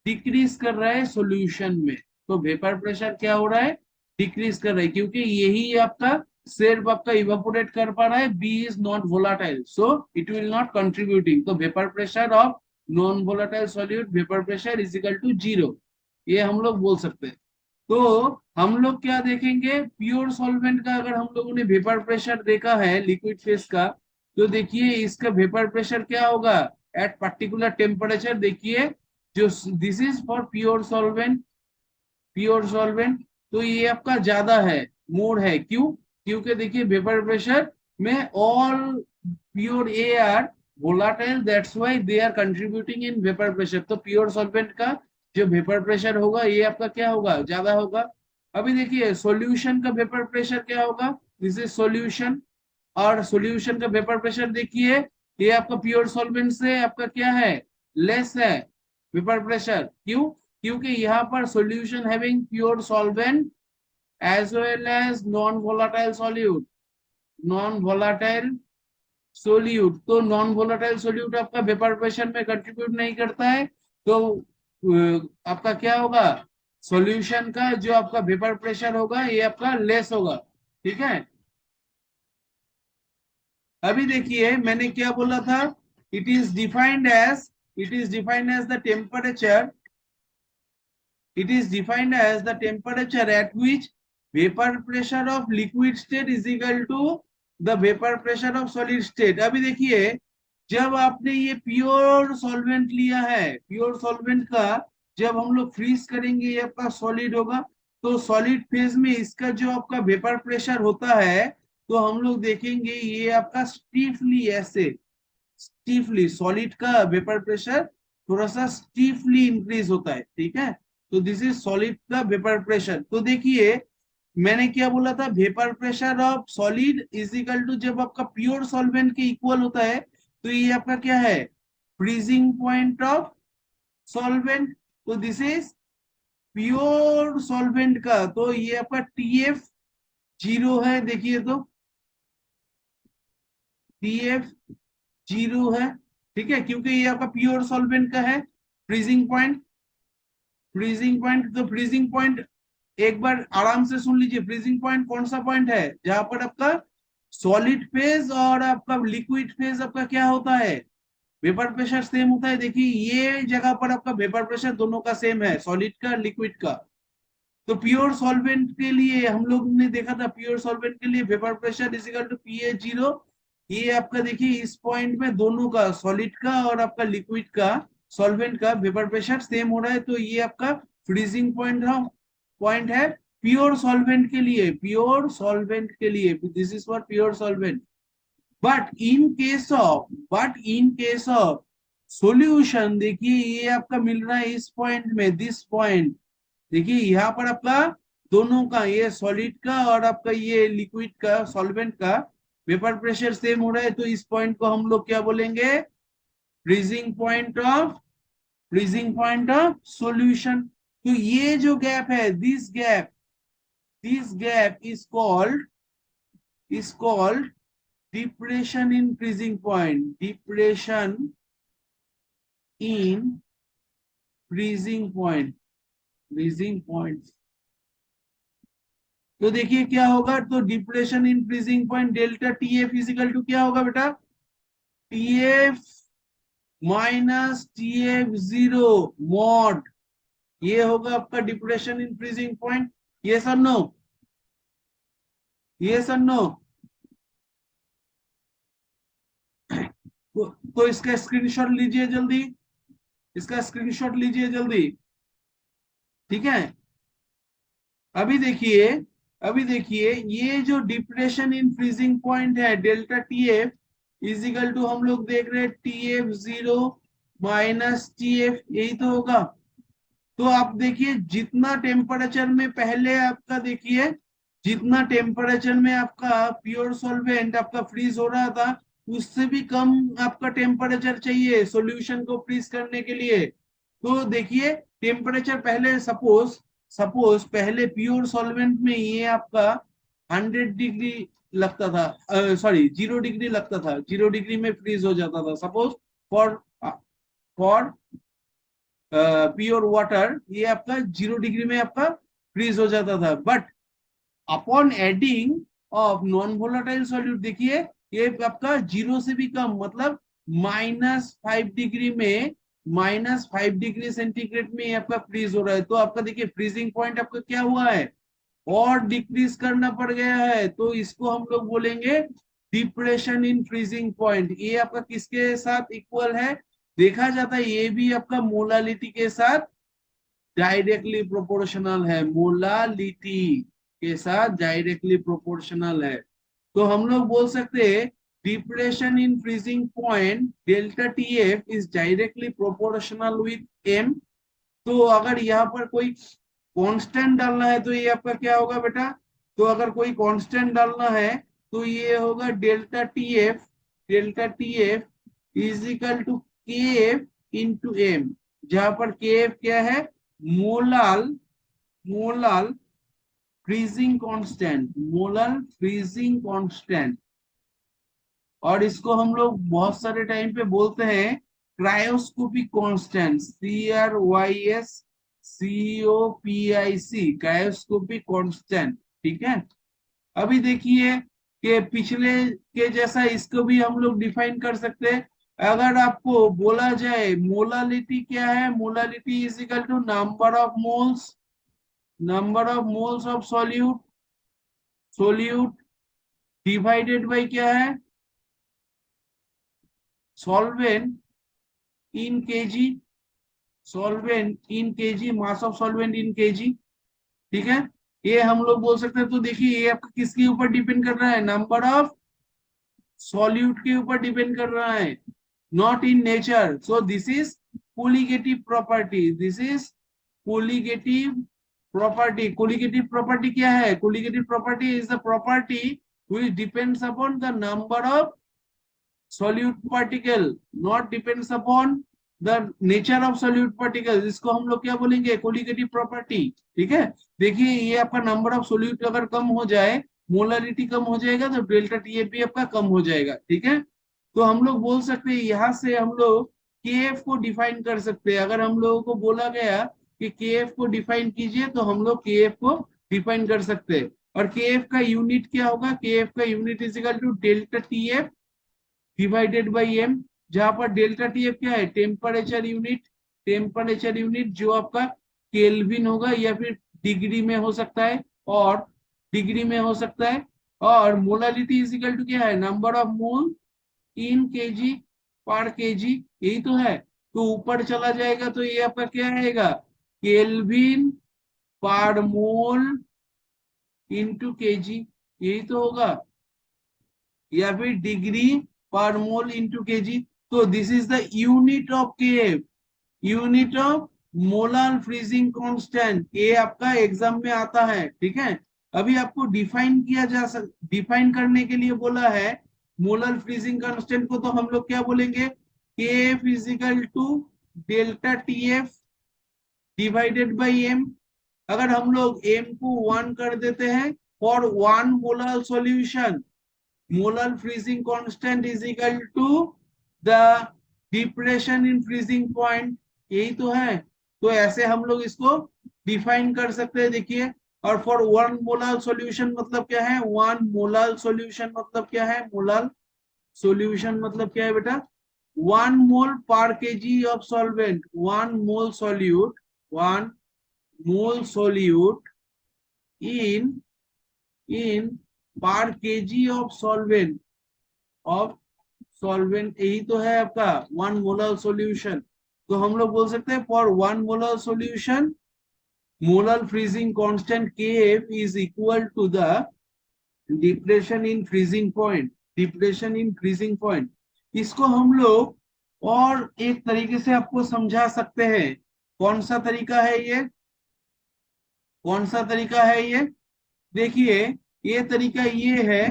डिक्रीज कर रहा है सॉल्यूशन में, तो वेपर प्रेशर क्या हो रहा है, डिक्रीज कर रहा है, क्योंकि यही आपका सिर्फ आपका इवापोरेट कर पा रहा है, B is not volatile, so it will not contributing, तो vapour pressure of non volatile solute vapour pressure is equal to 0, ये हम लोग बोल सकते हैं। तो हम लोग क्या देखेंगे, प्योर सॉल्वेंट का अगर हम लोगों ने वेपर प्रेशर देखा है लिक्विड फेस का, तो देखिए इसका वेपर प्रेशर क्या होगा एट पर्टिकुलर टेम्परेचर, देखिए जो this is for pure solvent, pure solvent, तो ये आपका ज्यादा है, मोर है, क्यों, क्योंकि देखिए वेपर प्रेशर में all pure A R volatile, that's why they are contributing in vapor pressure, तो प्योर सॉल्वेंट का जो वेपर प्रेशर होगा ये आपका क्या होगा, ज्यादा होगा। अभी देखिए सॉल्यूशन का वेपर प्रेशर क्या होगा, दिस इज सॉल्यूशन, और सॉल्यूशन का वेपर प्रेशर देखिए ये आपका प्योर सॉल्वेंट से आपका क्या है, लेस है वेपर प्रेशर, क्यों, क्योंकि यहाँ पर solution having pure solvent as well as non volatile solute, non volatile solute, तो नॉन वोलाटाइल सोल्यूट आपका वेपर प्रेशर में कंट्रीब्यूट नहीं करता है, तो आपका क्या होगा, सॉल्यूशन का जो आपका वेपर प्रेशर होगा ये आपका लेस होगा, ठीक है। अभी देखिए मैंने क्या बोला था, it is defined as, it is defined as the temperature, it is defined as the temperature at which vapor pressure of liquid state is equal to the vapor pressure of solid state। अभी देखिए जब आपने ये pure solvent लिया है, pure solvent का जब हम लोग फ्रीज करेंगे ये आपका सॉलिड होगा, तो सॉलिड फेज में इसका जो आपका वेपर प्रेशर होता है, तो हम लोग देखेंगे ये आपका स्टीफली ऐसे, स्टीफली सॉलिड का वेपर प्रेशर थोड़ा सा स्टीफली इंक्रीज होता है, ठीक है। तो दिस इज सॉलिड का वेपर प्रेशर। तो देखिए मैंने क्या बोला था, vapour pressure of solid is equal to, जब आपका प्योर सॉल्वेंट के इक्वल होता है तो ये आपका क्या है, फ्रीजिंग पॉइंट ऑफ सॉल्वेंट। तो दिस इज प्योर सॉल्वेंट का, तो ये आपका टीएफ जीरो है, देखिए तो टीएफ जीरो है, ठीक है, क्योंकि ये आपका प्योर सॉल्वेंट का है। फ्रीजिंग पॉइंट, फ्रीजिंग पॉइंट, तो फ्रीजिंग पॉइंट एक बार आराम से सुन लीजिए, फ्रीजिंग पॉइंट कौन सा पॉइंट है जहां पर आपका सॉलिड फेज और आपका लिक्विड फेज आपका क्या होता है, वेपर प्रेशर सेम होता है। देखिए ये जगह पर आपका वेपर प्रेशर दोनों का सेम है, सॉलिड का लिक्विड का। तो प्योर सॉल्वेंट के लिए हम लोग ने देखा था, प्योर सॉल्वेंट के लिए vapour pressure is equal to PH zero. ये आपका देखिए इस पॉइंट में दोनों का, सॉलिड का और आपका लिक्विड का, सॉल्वेंट का वेपर प्रेशर सेम हो रहा है, तो ये आपका फ्रीजिंग पॉइंट पॉइंट है प्योर सॉल्वेंट के लिए, प्योर सॉल्वेंट के लिए, this is for pure solvent. But in case of solution, देखिए ये आपका मिल रहा है इस पॉइंट में, दिस पॉइंट, देखिए यहाँ पर आपका दोनों का, ये सॉलिड का और आपका ये लिक्विड का, सॉल्वेंट का वेपर प्रेशर सेम हो रहा है, तो इस पॉइंट को हम लोग क्या बोलेंगे, freezing point of, freezing point of solution. तो ये जो गैप है, this gap is called depression in freezing point, depression in freezing point, freezing point. तो देखिए क्या होगा, तो depression in freezing point delta TF is equal to क्या होगा बेटा, TF minus TF zero mod, ये होगा आपका depression in freezing point. Yes or no, yes or no. तो इसका स्क्रीनशॉट लीजिए जल्दी, इसका स्क्रीनशॉट लीजिए जल्दी, ठीक है। अभी देखिए, अभी देखिए ये जो डिप्रेशन इन फ्रीजिंग पॉइंट है डेल्टा टीएफ इजिकल टू, हम लोग देख रहे हैं टीएफ जीरो माइनस टीएफ, यही तो होगा। तो आप देखिए जितना टेम्परेचर में पहले आपका, देखिए जितना टेम्परेचर में आपका प्योर सॉल्वेंट आपका फ्रीज हो रहा था, उससे भी कम आपका टेम्परेचर चाहिए सॉल्यूशन को फ्रीज करने के लिए। तो देखिए टेम्परेचर पहले, सपोज सपोज पहले प्योर सॉल्वेंट में ये आपका 100 डिग्री लगता था, सॉरी 0 डिग्री लगता था, 0 डिग्री में फ्रीज हो जाता था suppose, for for pure water, ये आपका 0 डिग्री में आपका फ्रीज हो जाता था। But upon adding of non volatile solute, देखिए ये आपका जीरो से भी कम, मतलब -5 डिग्री में, -5 डिग्री सेंटीग्रेड में ये आपका फ्रीज हो रहा है। तो आपका देखिए फ्रीजिंग पॉइंट आपका क्या हुआ है, और डिक्रीज करना पड़ गया है, तो इसको हम लोग बोलेंगे डिप्रेशन इन फ्रीजिंग पॉइंट। ये आपका किसके साथ इक्वल है, देखा जाता है ये भी आपका मोलालिटी के साथ डायरेक्टली प्रोपोर्शनल है, मोलालिटी के साथ डायरेक्टली प्रोपोर्शनल है। तो हम लोग बोल सकते हैं depression in freezing point delta TF is directly proportional with M. तो अगर यहाँ पर कोई कांस्टेंट डालना है तो ये आपका क्या होगा बेटा, तो अगर कोई कांस्टेंट डालना है तो ये होगा delta TF, delta TF is equal to K F into M, जहां पर के एफ क्या है, molal, molal freezing constant, molar freezing constant. और इसको हम लोग बहुत सारे टाइम पे बोलते हैं cryoscopic constant, CRYSCOPIC, cryoscopic constant, ठीक है। अभी देखिए कि पिछले के जैसा इसको भी हम लोग डिफाइन कर सकते हैं। अगर आपको बोला जाए मोलालिटी क्या है, molality is equal to number of moles, number of moles of solute, solute divided by क्या है, solvent in KG, solvent in KG, mass of solvent in KG, ठीक है। ये हम लोग बोल सकते हैं। तो देखिए ये आपका किसके ऊपर डिपेंड कर रहा है, नंबर ऑफ सॉल्यूट के ऊपर डिपेंड कर रहा है, not in nature. So this is colligative property, this is colligative property. Colligative property क्या है, colligative property is the property which depends upon the number of solute particle, not depends upon the nature of solute particles। इसको हम लोग क्या बोलेंगे, colligative property. ठीक है, देखिए ये आपका नंबर ऑफ सोल्यूट अगर कम हो जाए, मोलरिटी कम हो जाएगा, तो डेल्टा टीएफ भी आपका कम हो जाएगा। ठीक है, तो हम लोग बोल सकते हैं, यहाँ से हम लोग केएफ को डिफाइन कर सकते हैं। अगर हम लोगों को बोला गया कि केएफ को डिफाइन कीजिए, तो हम लोग केएफ को डिफाइन कर सकते हैं। और केएफ का यूनिट क्या होगा, केएफ का unit is equal to delta TF divided by M, जहां पर डेल्टा टीएफ क्या है, टेम्परेचर यूनिट। टेम्परेचर यूनिट जो आपका केल्विन होगा, या फिर डिग्री में हो सकता है, और डिग्री में हो सकता है। और मोलालिटी इज इक्वल टू क्या है, number of mole in KG पर केजी, यही तो है। तो ऊपर चला जाएगा तो ये आपका क्या आएगा, केल्विन पर मोल इंटू केजी, यही तो होगा, या फिर डिग्री पर मोल इंटू केजी। तो this is the unit of KF, unit of molar freezing constant. ये आपका एग्जाम में आता है। ठीक है, अभी आपको डिफाइन किया जा सक डिफाइन करने के लिए बोला है मोलर फ्रीजिंग कांस्टेंट को, तो हम लोग क्या बोलेंगे, KF is equal to delta TF divided by M. अगर हम लोग एम को 1 कर देते हैं for 1 molar solution, molar freezing constant is equal to the depression in freezing point, यही तो है। तो ऐसे हम लोग इसको डिफाइन कर सकते हैं। देखिए, और फॉर 1 मोलर सॉल्यूशन मतलब क्या है, 1 मोलर सॉल्यूशन मतलब क्या है, मोलर सॉल्यूशन मतलब क्या है बेटा, 1 mole per KG of solvent, 1 mole solute, 1 mole solute in per KG of solvent, of solvent, यही तो है आपका 1 मोलर सॉल्यूशन। तो हम लोग बोल सकते हैं for 1 molar solution molar freezing constant Kf is equal to the depression in freezing point, depression in freezing point. इसको हम लोग और एक तरीके से आपको समझा सकते हैं। कौन सा तरीका है ये, कौन सा तरीका है ये, देखिए ये तरीका ये है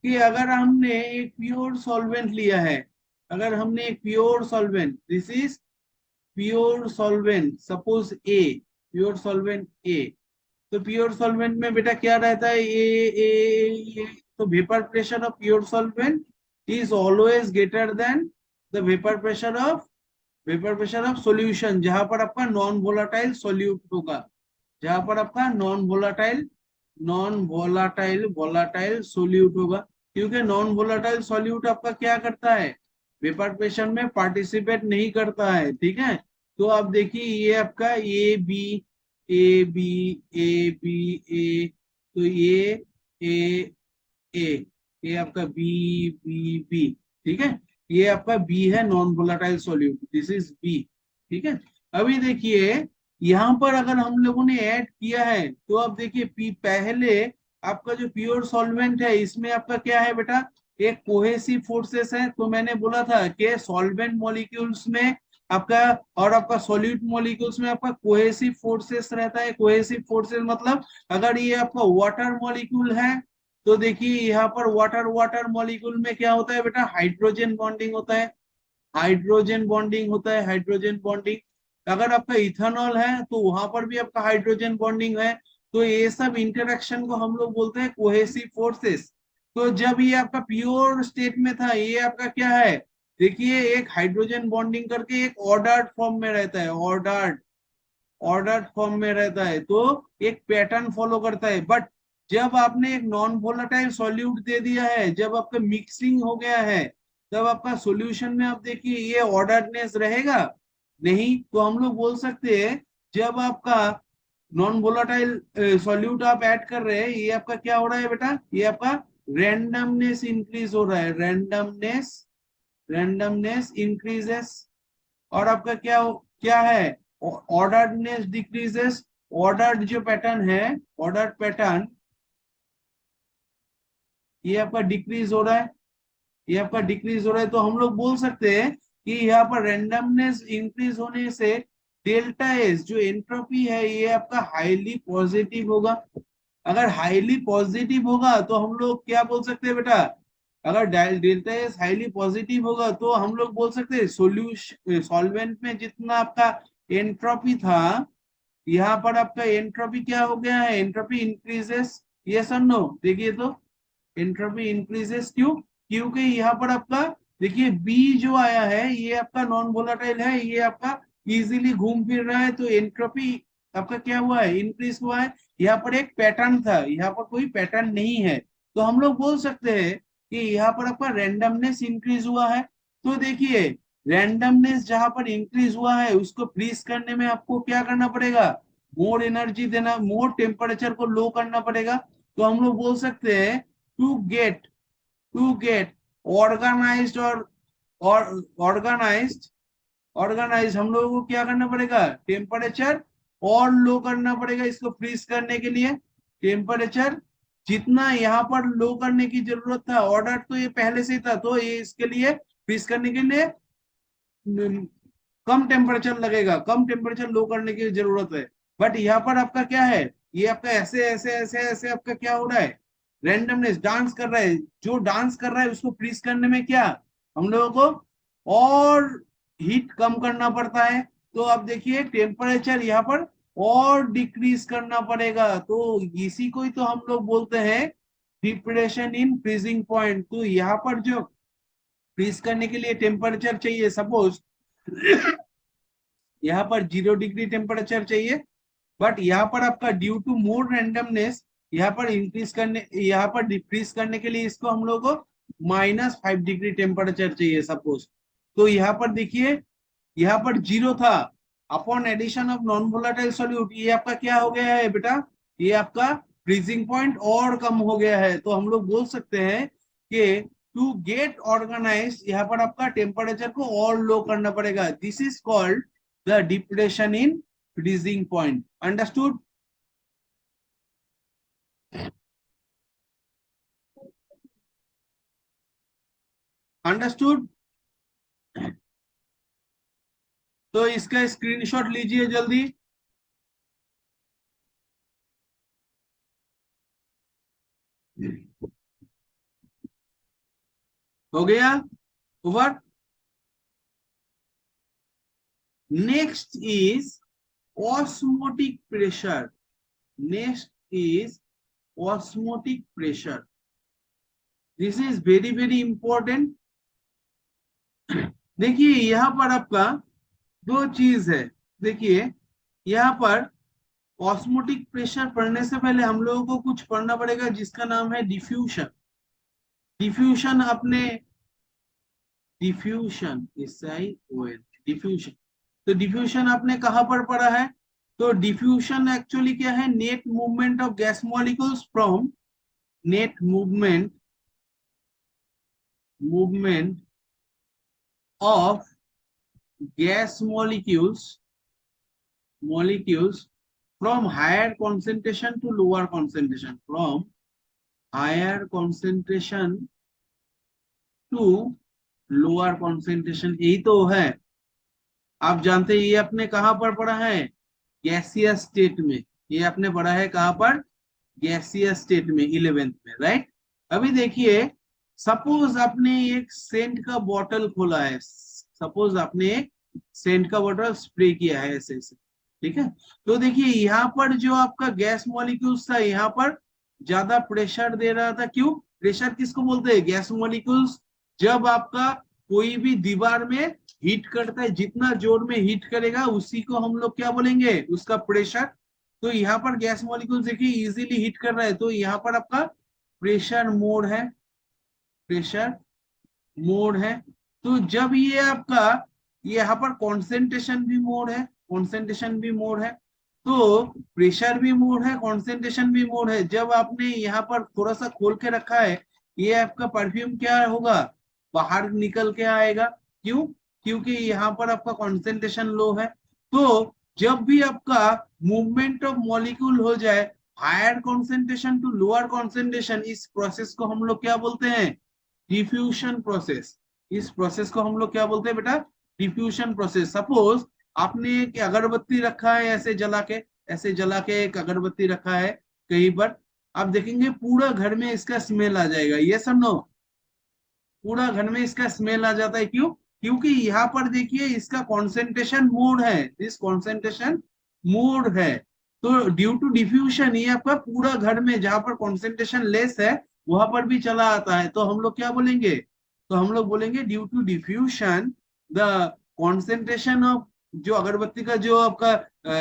कि अगर हमने एक प्योर सॉल्वेंट लिया है, अगर हमने एक pure solvent, this is pure solvent, suppose A, pure solvent A. तो प्योर सॉल्वेंट में बेटा क्या रहता है, ए। तो vapour pressure of pure solvent is always greater than the vapour pressure of solution, जहां पर आपका नॉन वोलाटाइल सॉल्यूट होगा, जहां पर आपका नॉन वोलाटाइल सोल्यूट होगा। क्योंकि नॉन वोलाटाइल सोल्यूट आपका क्या करता है, वेपर प्रेशर में पार्टिसिपेट नहीं करता है। ठीक है, तो आप देखिए ये आपका A B, A B, A B, A, तो ए ए, ये आपका बी, बी, बी। ठीक है, ये आपका बी है non volatile solute, this is B. ठीक है, अभी देखिए यहाँ पर अगर हम लोगों ने ऐड किया है, तो अब देखिए पी पहले आपका जो प्योर सॉल्वेंट है, इसमें आपका क्या है बेटा, एक कोहेसिव फोर्सेस है। तो मैंने बोला था कि सॉल्वेंट मॉलिक्यूल्स में आपका और आपका सॉल्यूट मॉलिक्यूल्स में आपका कोहेसिव फोर्सेस रहता है। कोहेसिव फोर्सेस मतलब अगर ये आपका वाटर मॉलिक्यूल है, तो देखिए यहाँ पर वाटर वाटर मॉलिक्यूल में क्या होता है बेटा, हाइड्रोजन बॉन्डिंग होता है, हाइड्रोजन बॉन्डिंग होता है, हाइड्रोजन बॉन्डिंग। अगर आपका इथेनॉल है तो वहां पर भी आपका हाइड्रोजन बॉन्डिंग है। तो ये सब इंटरेक्शन को हम लोग बोलते हैं कोहेसिव फोर्सेस। तो जब ये आपका प्योर स्टेट में था, ये आपका क्या है, देखिए एक हाइड्रोजन बॉन्डिंग करके एक ऑर्डर्ड फॉर्म में रहता है, ऑर्डर्ड ऑर्डर्ड फॉर्म में रहता है, तो एक पैटर्न फॉलो करता है। बट जब आपने एक नॉन वोलेटाइल सॉल्यूट दे दिया है, जब आपका मिक्सिंग हो गया है, तब आपका सॉल्यूशन में आप देखिए ये ऑर्डर्डनेस रहेगा नहीं। तो हम लोग बोल सकते हैं जब आपका नॉन वोलेटाइल सॉल्यूट आप ऐड कर रहे हैं, ये आपका क्या हो रहा है बेटा, ये आपका रैंडमनेस इंक्रीज हो रहा है, रैंडमनेस इंक्रीजेस। और आपका क्या क्या है, ऑर्डर्डनेस डिक्रीजेस। ऑर्डर्ड जो पैटर्न है, ऑर्डर्ड पैटर्न, ये आपका डिक्रीज हो रहा है, ये आपका डिक्रीज हो रहा है, तो हम लोग बोल सकते हैं कि यहाँ पर रेंडमनेस इंक्रीज होने से डेल्टा एस जो एंट्रोपी है ये आपका हाईली पॉजिटिव होगा। अगर हाईली पॉजिटिव होगा तो हम लोग क्या बोल सकते हैं बेटा, अगर डेल्टा एस हाईली पॉजिटिव होगा तो हम लोग बोल सकते हैं सोल्यूशन सॉल्वेंट में जितना आपका एंट्रोपी था, यहाँ पर आपका एंट्रोपी क्या हो गया है, एंट्रोपी इंक्रीजेस, यस और नो। देखिए तो एंट्रोपी इंक्रीजेस क्यों, क्योंकि यहाँ पर आपका देखिए बी जो आया है ये आपका नॉन वोलाटाइल है, ये आपका इजीली घूम फिर रहा है, तो एंट्रोपी आपका क्या हुआ है, इंक्रीज हुआ है। यहाँ पर एक पैटर्न था, यहाँ पर कोई पैटर्न नहीं है, तो हम लोग बोल सकते हैं कि यहाँ पर आपका रैंडमनेस इंक्रीज हुआ है। तो देखिए रैंडमनेस जहां पर इंक्रीज हुआ है उसको फ्रीज करने में आपको क्या करना पड़ेगा, मोर एनर्जी देना, मोर टेम्परेचर को लो करना पड़ेगा। तो हम लोग बोल सकते हैं to get, to get organized और ऑर्गेनाइज्ड, ऑर्गेनाइज हम लोगों को क्या करना पड़ेगा, टेम्परेचर और लो करना पड़ेगा इसको फ्रीज करने के लिए। टेम्परेचर जितना यहाँ पर लो करने की जरूरत था, ऑर्डर तो ये पहले से ही था, तो ये इसके लिए फ्रीज करने के लिए कम टेम्परेचर लगेगा, कम टेम्परेचर लो करने की जरूरत है। बट यहाँ पर आपका क्या है, ये आपका ऐसे ऐसे ऐसे ऐसे आपका क्या हो रहा है, रेंडमनेस डांस कर रहा है, जो डांस कर रहा है उसको फ्रीज करने में क्या हम लोगों को और हीट कम करना पड़ता है। तो अब देखिए टेम्परेचर यहाँ पर और डिक्रीज करना पड़ेगा, तो इसी को ही तो हम लोग बोलते हैं डिप्रेशन इन फ्रीजिंग पॉइंट। तो यहाँ पर जो फ्रीज करने के लिए टेम्परेचर चाहिए, सपोज यहाँ पर 0 डिग्री टेम्परेचर चाहिए, बट यहाँ पर आपका ड्यू टू मोर रैंडमनेस यहाँ पर इंक्रीज करने, यहाँ पर डिक्रीज करने के लिए इसको हम लोग को -5 डिग्री टेम्परेचर चाहिए सपोज। तो यहाँ पर देखिए यहाँ पर 0 था, upon addition of non volatile solute ये आपका क्या हो गया है बेटा, ये आपका फ्रीजिंग पॉइंट और कम हो गया है। तो हम लोग बोल सकते हैं कि टू गेट ऑर्गेनाइज यहाँ पर आपका टेम्परेचर को और लो करना पड़ेगा, this is called the depression in freezing point. Understood? Understood? तो इसका स्क्रीनशॉट लीजिए जल्दी। हो गया? Over. Next is osmotic pressure, next is osmotic pressure, this is very very important. देखिए यहाँ पर आपका दो चीज है, देखिए यहाँ पर ऑस्मोटिक प्रेशर पढ़ने से पहले हम लोगों को कुछ पढ़ना पड़ेगा जिसका नाम है डिफ्यूशन। डिफ्यूशन अपने, डिफ्यूशन SION, डिफ्यूजन। तो डिफ्यूजन आपने कहां पर पढ़ा है, तो डिफ्यूजन एक्चुअली क्या है, net movement of gas molecules from, net movement, movement of gas molecules, molecules from higher concentration to lower concentration, from higher concentration to lower concentration, यही तो है। आप जानते हैं ये आपने कहां पर पढ़ा है, गैसियस स्टेट में, ये आपने पढ़ा है कहां पर, गैसियस स्टेट में 11th में, राइट। अभी देखिए सपोज आपने एक सेंट का बॉटल खोला है, सपोज आपने एक सेंट का बॉटल स्प्रे किया है ऐसे ऐसे, ठीक है। तो देखिए यहाँ पर जो आपका गैस मॉलिक्यूल्स था यहाँ पर ज्यादा प्रेशर दे रहा था, क्यों, प्रेशर किसको बोलते हैं, गैस मॉलिक्यूल्स। जब आपका कोई भी दीवार में हीट करता है, जितना जोर में हीट करेगा उसी को हम लोग क्या बोलेंगे, उसका प्रेशर। तो यहाँ पर गैस मॉलिक्यूल्स देखिए इजीली हीट कर रहा है, तो यहाँ पर आपका प्रेशर मोड है, प्रेशर मोड है। तो जब ये आपका यहाँ पर कॉन्सेंट्रेशन भी मोड है, कॉन्सेंट्रेशन भी मोड है, तो प्रेशर भी मोड है, कॉन्सेंट्रेशन भी मोड है। जब आपने यहाँ पर थोड़ा सा खोल के रखा है, ये आपका परफ्यूम क्या होगा, बाहर निकल के आएगा, क्यों, क्योंकि यहाँ पर आपका कॉन्सेंट्रेशन लो है। तो जब भी आपका मूवमेंट ऑफ मॉलिक्यूल हो जाए higher concentration to lower concentration, इस प्रोसेस को हम लोग क्या बोलते हैं? Diffusion process. इस प्रोसेस को हम लोग क्या बोलते हैं बेटा? Diffusion process. सपोज आपने एक अगरबत्ती रखा है, ऐसे जला के एक अगरबत्ती रखा है कहीं पर, आप देखेंगे पूरा घर में इसका स्मेल आ जाएगा, ये सब नो, पूरा घर में इसका स्मेल आ जाता है। क्यों? क्योंकि यहाँ पर देखिए इसका कॉन्सेंट्रेशन मोड है, दिस कॉन्सेंट्रेशन मोड है। तो ड्यू टू डिफ्यूशन ये आपका पूरा घर में जहां पर कॉन्सेंट्रेशन लेस है वहां पर भी चला आता है, तो हम लोग क्या बोलेंगे? तो हम लोग बोलेंगे due to diffusion the concentration of, जो अगरबत्ती का जो आपका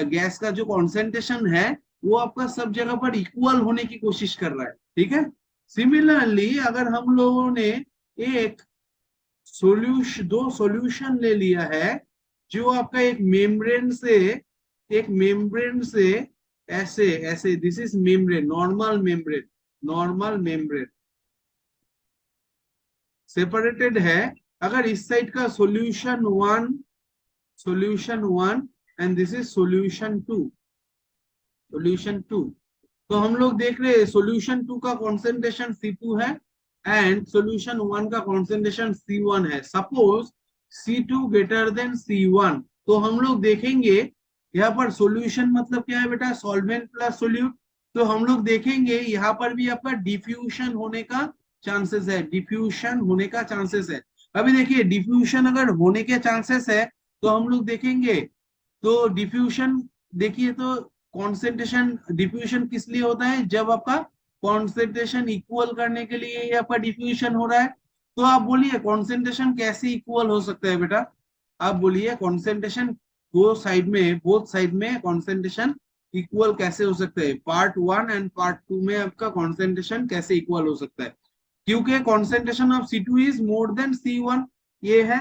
गैस का जो कॉन्सेंट्रेशन है वो आपका सब जगह पर इक्वल होने की कोशिश कर रहा है, ठीक है। सिमिलरली अगर हम लोगों ने एक दो सॉल्यूशन ले लिया है, जो आपका एक मेम्ब्रेन से ऐसे ऐसे, this is membrane, normal membrane separated है। अगर इस साइड का solution one and this is solution two, तो हम लोग देख रहे हैं सॉल्यूशन टू का कॉन्सेंट्रेशन C2 है एंड सॉल्यूशन वन का कॉन्सेंट्रेशन C1 है। Suppose C2 greater than C1, तो हम लोग देखेंगे यहाँ पर सॉल्यूशन मतलब क्या है बेटा? Solvent plus solute. तो हम लोग देखेंगे यहाँ पर भी आपका डिफ्यूशन होने का चांसेस है, डिफ्यूशन होने का चांसेस है। अभी देखिए डिफ्यूशन अगर होने के चांसेस है तो हम लोग देखेंगे, तो डिफ्यूशन देखिए तो कॉन्सेंट्रेशन, डिफ्यूजन किस लिए होता है? जब आपका कॉन्सेंट्रेशन इक्वल करने के लिए ये आपका डिफ्यूजन हो रहा है। तो आप बोलिए कॉन्सेंट्रेशन कैसे इक्वल हो सकता है बेटा? आप बोलिए कॉन्सेंट्रेशन बोथ साइड में कॉन्सेंट्रेशन इक्वल कैसे हो सकता है? Part one and part two में आपका कॉन्सेंट्रेशन कैसे इक्वल हो सकता है? क्योंकि concentration of C2 is more than C1, ये है।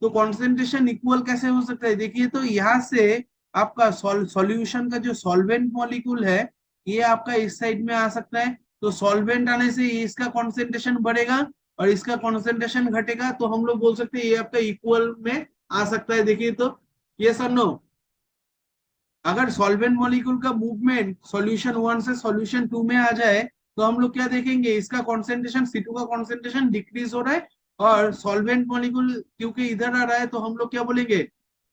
तो कॉन्सेंट्रेशन इक्वल कैसे हो सकता है? देखिए तो यहाँ से आपका सॉल्यूशन का जो सॉल्वेंट मॉलिक्यूल है ये आपका इस साइड में आ सकता है, तो सॉल्वेंट आने से इसका कॉन्सेंट्रेशन बढ़ेगा और इसका कॉन्सेंट्रेशन घटेगा, तो हम लोग बोल सकते हैं ये आपका इक्वल में आ सकता है। देखिए तो ये सर नो, अगर सॉल्वेंट मॉलिक्यूल का मूवमेंट सॉल्यूशन वन से सॉल्यूशन टू में आ जाए तो हम लोग क्या देखेंगे? इसका कॉन्सेंट्रेशन C2 का कॉन्सेंट्रेशन डिक्रीज हो रहा है और सॉल्वेंट मॉलिक्यूल क्योंकि इधर आ रहा है तो हम लोग क्या बोलेंगे?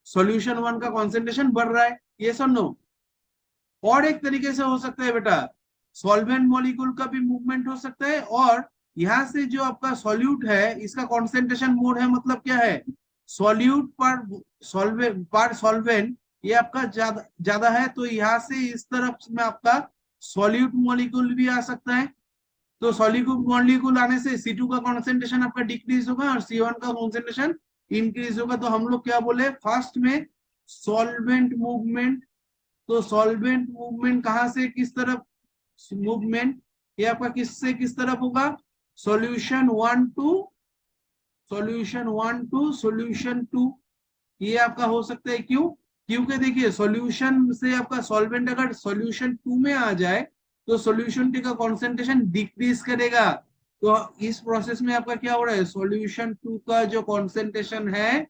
सॉल्यूशन वन का कॉन्सेंट्रेशन बढ़ रहा है। ये सर नो। और एक तरीके से हो सकता है बेटा, सॉल्वेंट मॉलिक्यूल का भी मूवमेंट हो सकता है और यहाँ से जो आपका सॉल्यूट है इसका कॉन्सेंट्रेशन मोड है, मतलब क्या है? सॉल्यूट पर सॉल्वेंट ये आपका ज्यादा ज्यादा है, तो यहाँ से इस तरफ में आपका सॉल्यूट मॉलिक्यूल भी आ सकता है। तो सॉल्यूट मॉलिक्यूल आने से C2 का कॉन्सेंट्रेशन आपका डिक्रीज होगा और C1 का कॉन्सेंट्रेशन इंक्रीज होगा। तो हम लोग क्या बोले फर्स्ट में? Solvent movement. तो सॉल्वेंट मूवमेंट कहां से किस तरफ मूवमेंट? ये आपका किससे किस तरफ होगा? Solution one to solution two, ये आपका हो सकता है। क्यों? क्योंकि देखिए सॉल्यूशन से आपका सॉल्वेंट अगर सॉल्यूशन टू में आ जाए तो सॉल्यूशन टू का कॉन्सेंट्रेशन डिक्रीज करेगा। तो इस प्रोसेस में आपका क्या हो रहा है? सॉल्यूशन टू का जो कॉन्सेंट्रेशन है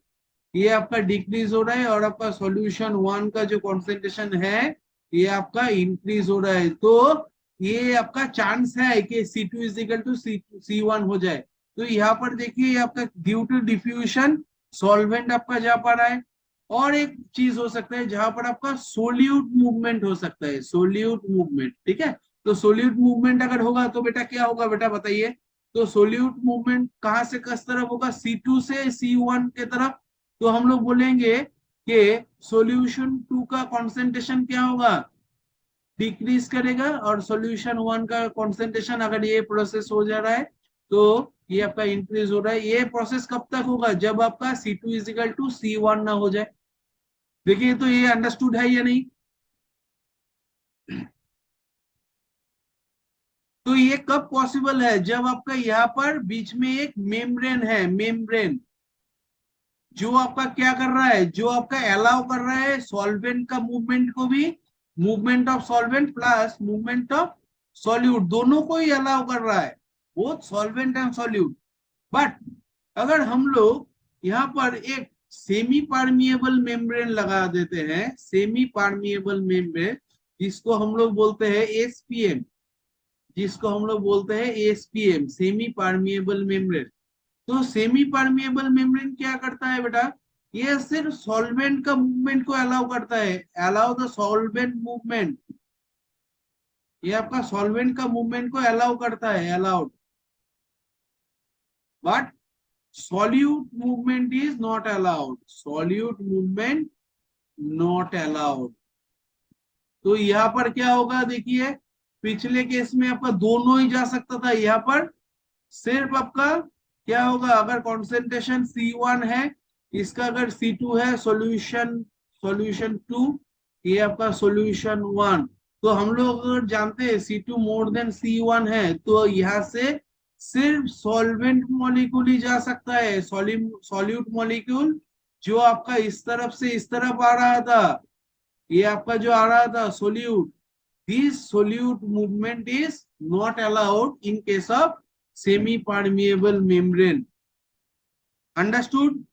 ये आपका डिक्रीज हो रहा है और आपका सॉल्यूशन वन का जो कॉन्सेंट्रेशन है ये आपका इंक्रीज हो रहा है। तो ये आपका चांस है कि C2 is equal to C1 हो जाए। तो यहाँ पर देखिए आपका ड्यू टू डिफ्यूशन सॉल्वेंट आपका जा पा रहा है। और एक चीज हो सकता है जहां पर आपका सोल्यूट मूवमेंट हो सकता है, सोल्यूट मूवमेंट, ठीक है। तो सोल्यूट मूवमेंट अगर होगा तो बेटा क्या होगा बेटा बताइए? तो सोल्यूट मूवमेंट कहां से किस तरफ होगा? C2 से C1 के तरफ। तो हम लोग बोलेंगे कि सॉल्यूशन टू का कॉन्सेंट्रेशन क्या होगा? डिक्रीज करेगा और सॉल्यूशन वन का कॉन्सेंट्रेशन, अगर ये प्रोसेस हो जा रहा है तो ये आपका इंक्रीज हो रहा है। ये प्रोसेस कब तक होगा? जब आपका C2 इजिकल टू C1 ना हो जाए। देखिए तो ये अंडरस्टूड है या नहीं? तो ये कब पॉसिबल है? जब आपका यहाँ पर बीच में एक मेम्ब्रेन है, मेम्ब्रेन जो आपका क्या कर रहा है? जो आपका अलाउ कर रहा है सॉल्वेंट का मूवमेंट को भी, movement of solvent plus movement of solute, दोनों को ही अलाउ कर रहा है, both solvent and solute. But अगर हम लोग यहाँ पर एक सेमी परमिएबल मेम्ब्रेन लगा देते हैं, सेमी परमिएबल मेम्ब्रेन, जिसको हम लोग बोलते हैं एसपीएम, जिसको हम लोग बोलते हैं एसपीएम, सेमी परमिएबल मेम्ब्रेन। तो सेमी परमिएबल मेम्ब्रेन क्या करता है बेटा, ये सिर्फ सॉल्वेंट का मूवमेंट को अलाउ करता है, अलाउ द सॉल्वेंट मूवमेंट, ये आपका सॉल्वेंट का मूवमेंट को अलाउ करता है, allowed, but solute movement is not allowed, solute movement not allowed। तो यहाँ पर क्या होगा देखिए, पिछले केस में आपका दोनों ही जा सकता था, यहाँ पर सिर्फ आपका क्या होगा, अगर कॉन्सेंट्रेशन C1 है, इसका अगर C2 है, सॉल्यूशन सॉल्यूशन 2, ये आपका सॉल्यूशन 1। तो हम लोग अगर जानते हैं C2 मोर देन C1 है, तो यहाँ से सिर्फ सॉल्वेंट मॉलिक्यूल ही जा सकता है, सॉल्यूट मॉलिक्यूल, जो आपका इस तरफ से इस तरफ आ रहा था, ये आपका जो आ रहा था solute, this solute movement is not allowed in case of semi permeable membrane. Understood,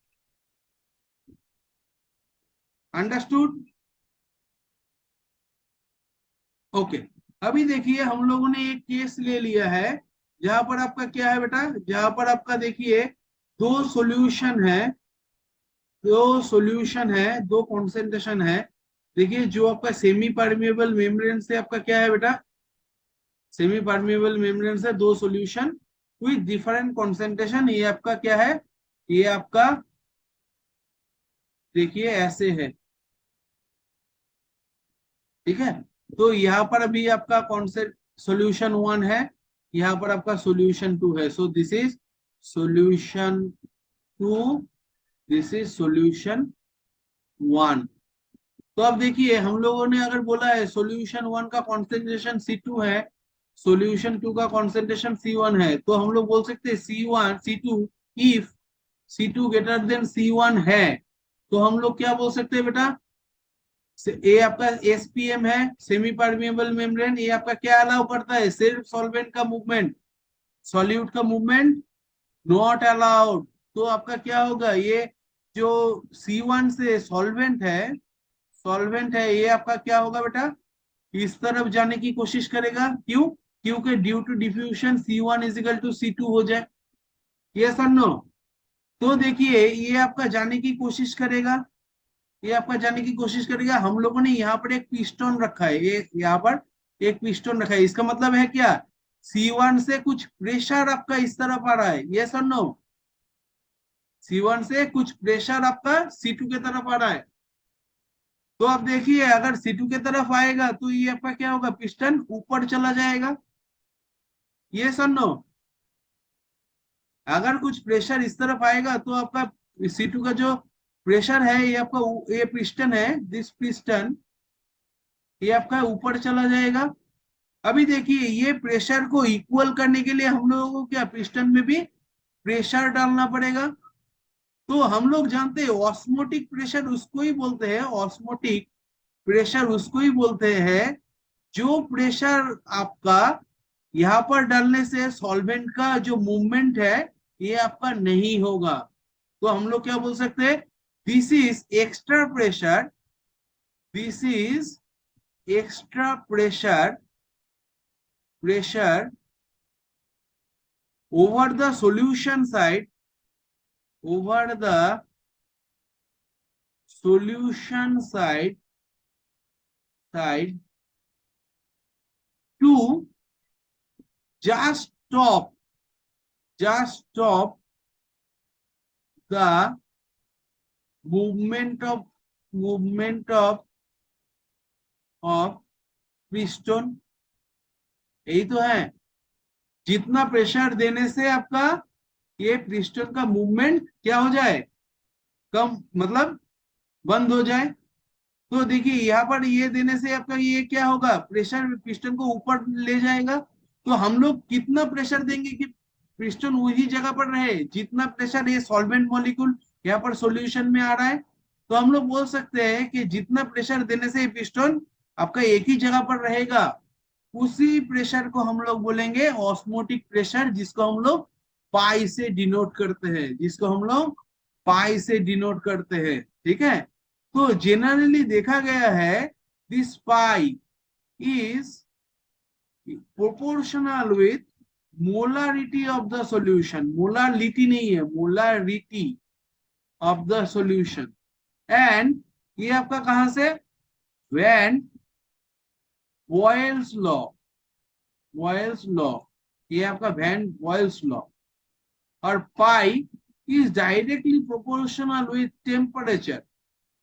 understood, okay. अभी देखिए हम लोगों ने एक केस ले लिया है जहां पर आपका क्या है बेटा, जहां पर आपका देखिए दो सॉल्यूशन है, दो सॉल्यूशन है, दो कॉन्सेंट्रेशन है। देखिए जो आपका सेमी परमिएबल मेम्ब्रेन से आपका क्या है बेटा, सेमी परमिएबल मेम्ब्रेन से दो सॉल्यूशन विद डिफरेंट कॉन्सेंट्रेशन, ये आपका क्या है, ये आपका देखिए ऐसे है, ठीक है। तो यहाँ पर अभी आपका कॉन्सेप्ट सॉल्यूशन 1 है, यहाँ पर आपका सॉल्यूशन 2 है, so this is solution 2, this is solution 1। तो अब देखिए हम लोगों ने अगर बोला है सॉल्यूशन 1 का कॉन्सेंट्रेशन C2 है, सॉल्यूशन 2 का कॉन्सेंट्रेशन C1 है, तो हम लोग बोल सकते हैं C1 C2, if C2 greater than C1 है, तो हम लोग क्या बोल सकते हैं बेटा, ये आपका एसपीएम है, सेमी परमिएबल मेम्ब्रेन, ये आपका क्या अलाउ करता है, सिर्फ सॉल्वेंट का मूवमेंट, सॉल्यूट का मूवमेंट नॉट अलाउड। तो आपका क्या होगा, ये जो C1 से सॉल्वेंट है, सॉल्वेंट है, ये आपका क्या होगा बेटा, इस तरफ जाने की कोशिश करेगा, क्यों, क्योंकि due to diffusion C1 is equal to C2 हो जाए, यस और नो। तो देखिए ये आपका जाने की कोशिश करेगा, ये आपका जाने की कोशिश करेगा। हम लोगों ने यहाँ पर एक पिस्टन रखा है, ये यहाँ पर एक पिस्टन रखा है, इसका मतलब है क्या, C1 से कुछ प्रेशर आपका इस तरफ आ रहा है, यस और नो, C1 से कुछ प्रेशर आपका C2 के तरफ आ रहा है। तो अब देखिए अगर C2 के तरफ आएगा तो ये आपका क्या होगा, पिस्टन ऊपर चला जाएगा, यस और नो। अगर कुछ प्रेशर इस तरफ आएगा तो आपका C2 का जो प्रेशर है, ये आपका ये पिस्टन है, दिस पिस्टन, ये आपका ऊपर चला जाएगा। अभी देखिए ये प्रेशर को इक्वल करने के लिए हम लोगों को क्या, पिस्टन में भी प्रेशर डालना पड़ेगा। तो हम लोग जानते हैं ऑस्मोटिक प्रेशर उसको ही बोलते हैं, ऑस्मोटिक प्रेशर उसको ही बोलते हैं जो प्रेशर आपका यहाँ पर डालने से सॉल्वेंट का जो मूवमेंट है ये आपका नहीं होगा। तो हम लोग क्या बोल सकते हैं, this is extra pressure, this is extra pressure, pressure over the solution side, over the solution side to just stop the movement of piston। यही तो है, जितना प्रेशर देने से आपका ये पिस्टन का मूवमेंट क्या हो जाए, कम, मतलब बंद हो जाए। तो देखिए यहाँ पर ये देने से आपका ये क्या होगा, प्रेशर पिस्टन को ऊपर ले जाएगा। तो हम लोग कितना प्रेशर देंगे कि पिस्टन वही जगह पर रहे, जितना प्रेशर ये सॉल्वेंट मॉलिक्यूल यहाँ पर सॉल्यूशन में आ रहा है। तो हम लोग बोल सकते हैं कि जितना प्रेशर देने से पिस्टन आपका एक ही जगह पर रहेगा, उसी प्रेशर को हम लोग बोलेंगे ऑस्मोटिक प्रेशर, जिसको हम लोग पाई से डिनोट करते हैं, जिसको हम लोग पाई से डिनोट करते हैं, ठीक है। तो जनरली देखा गया है this pi is proportional with molarity of the solution, molarity नहीं है, molarity of the solution. And ये आपका कहां से, van Boyle's law, Boyle's law, ये आपका वैन बॉयल्स लॉ। और pi is directly proportional with temperature,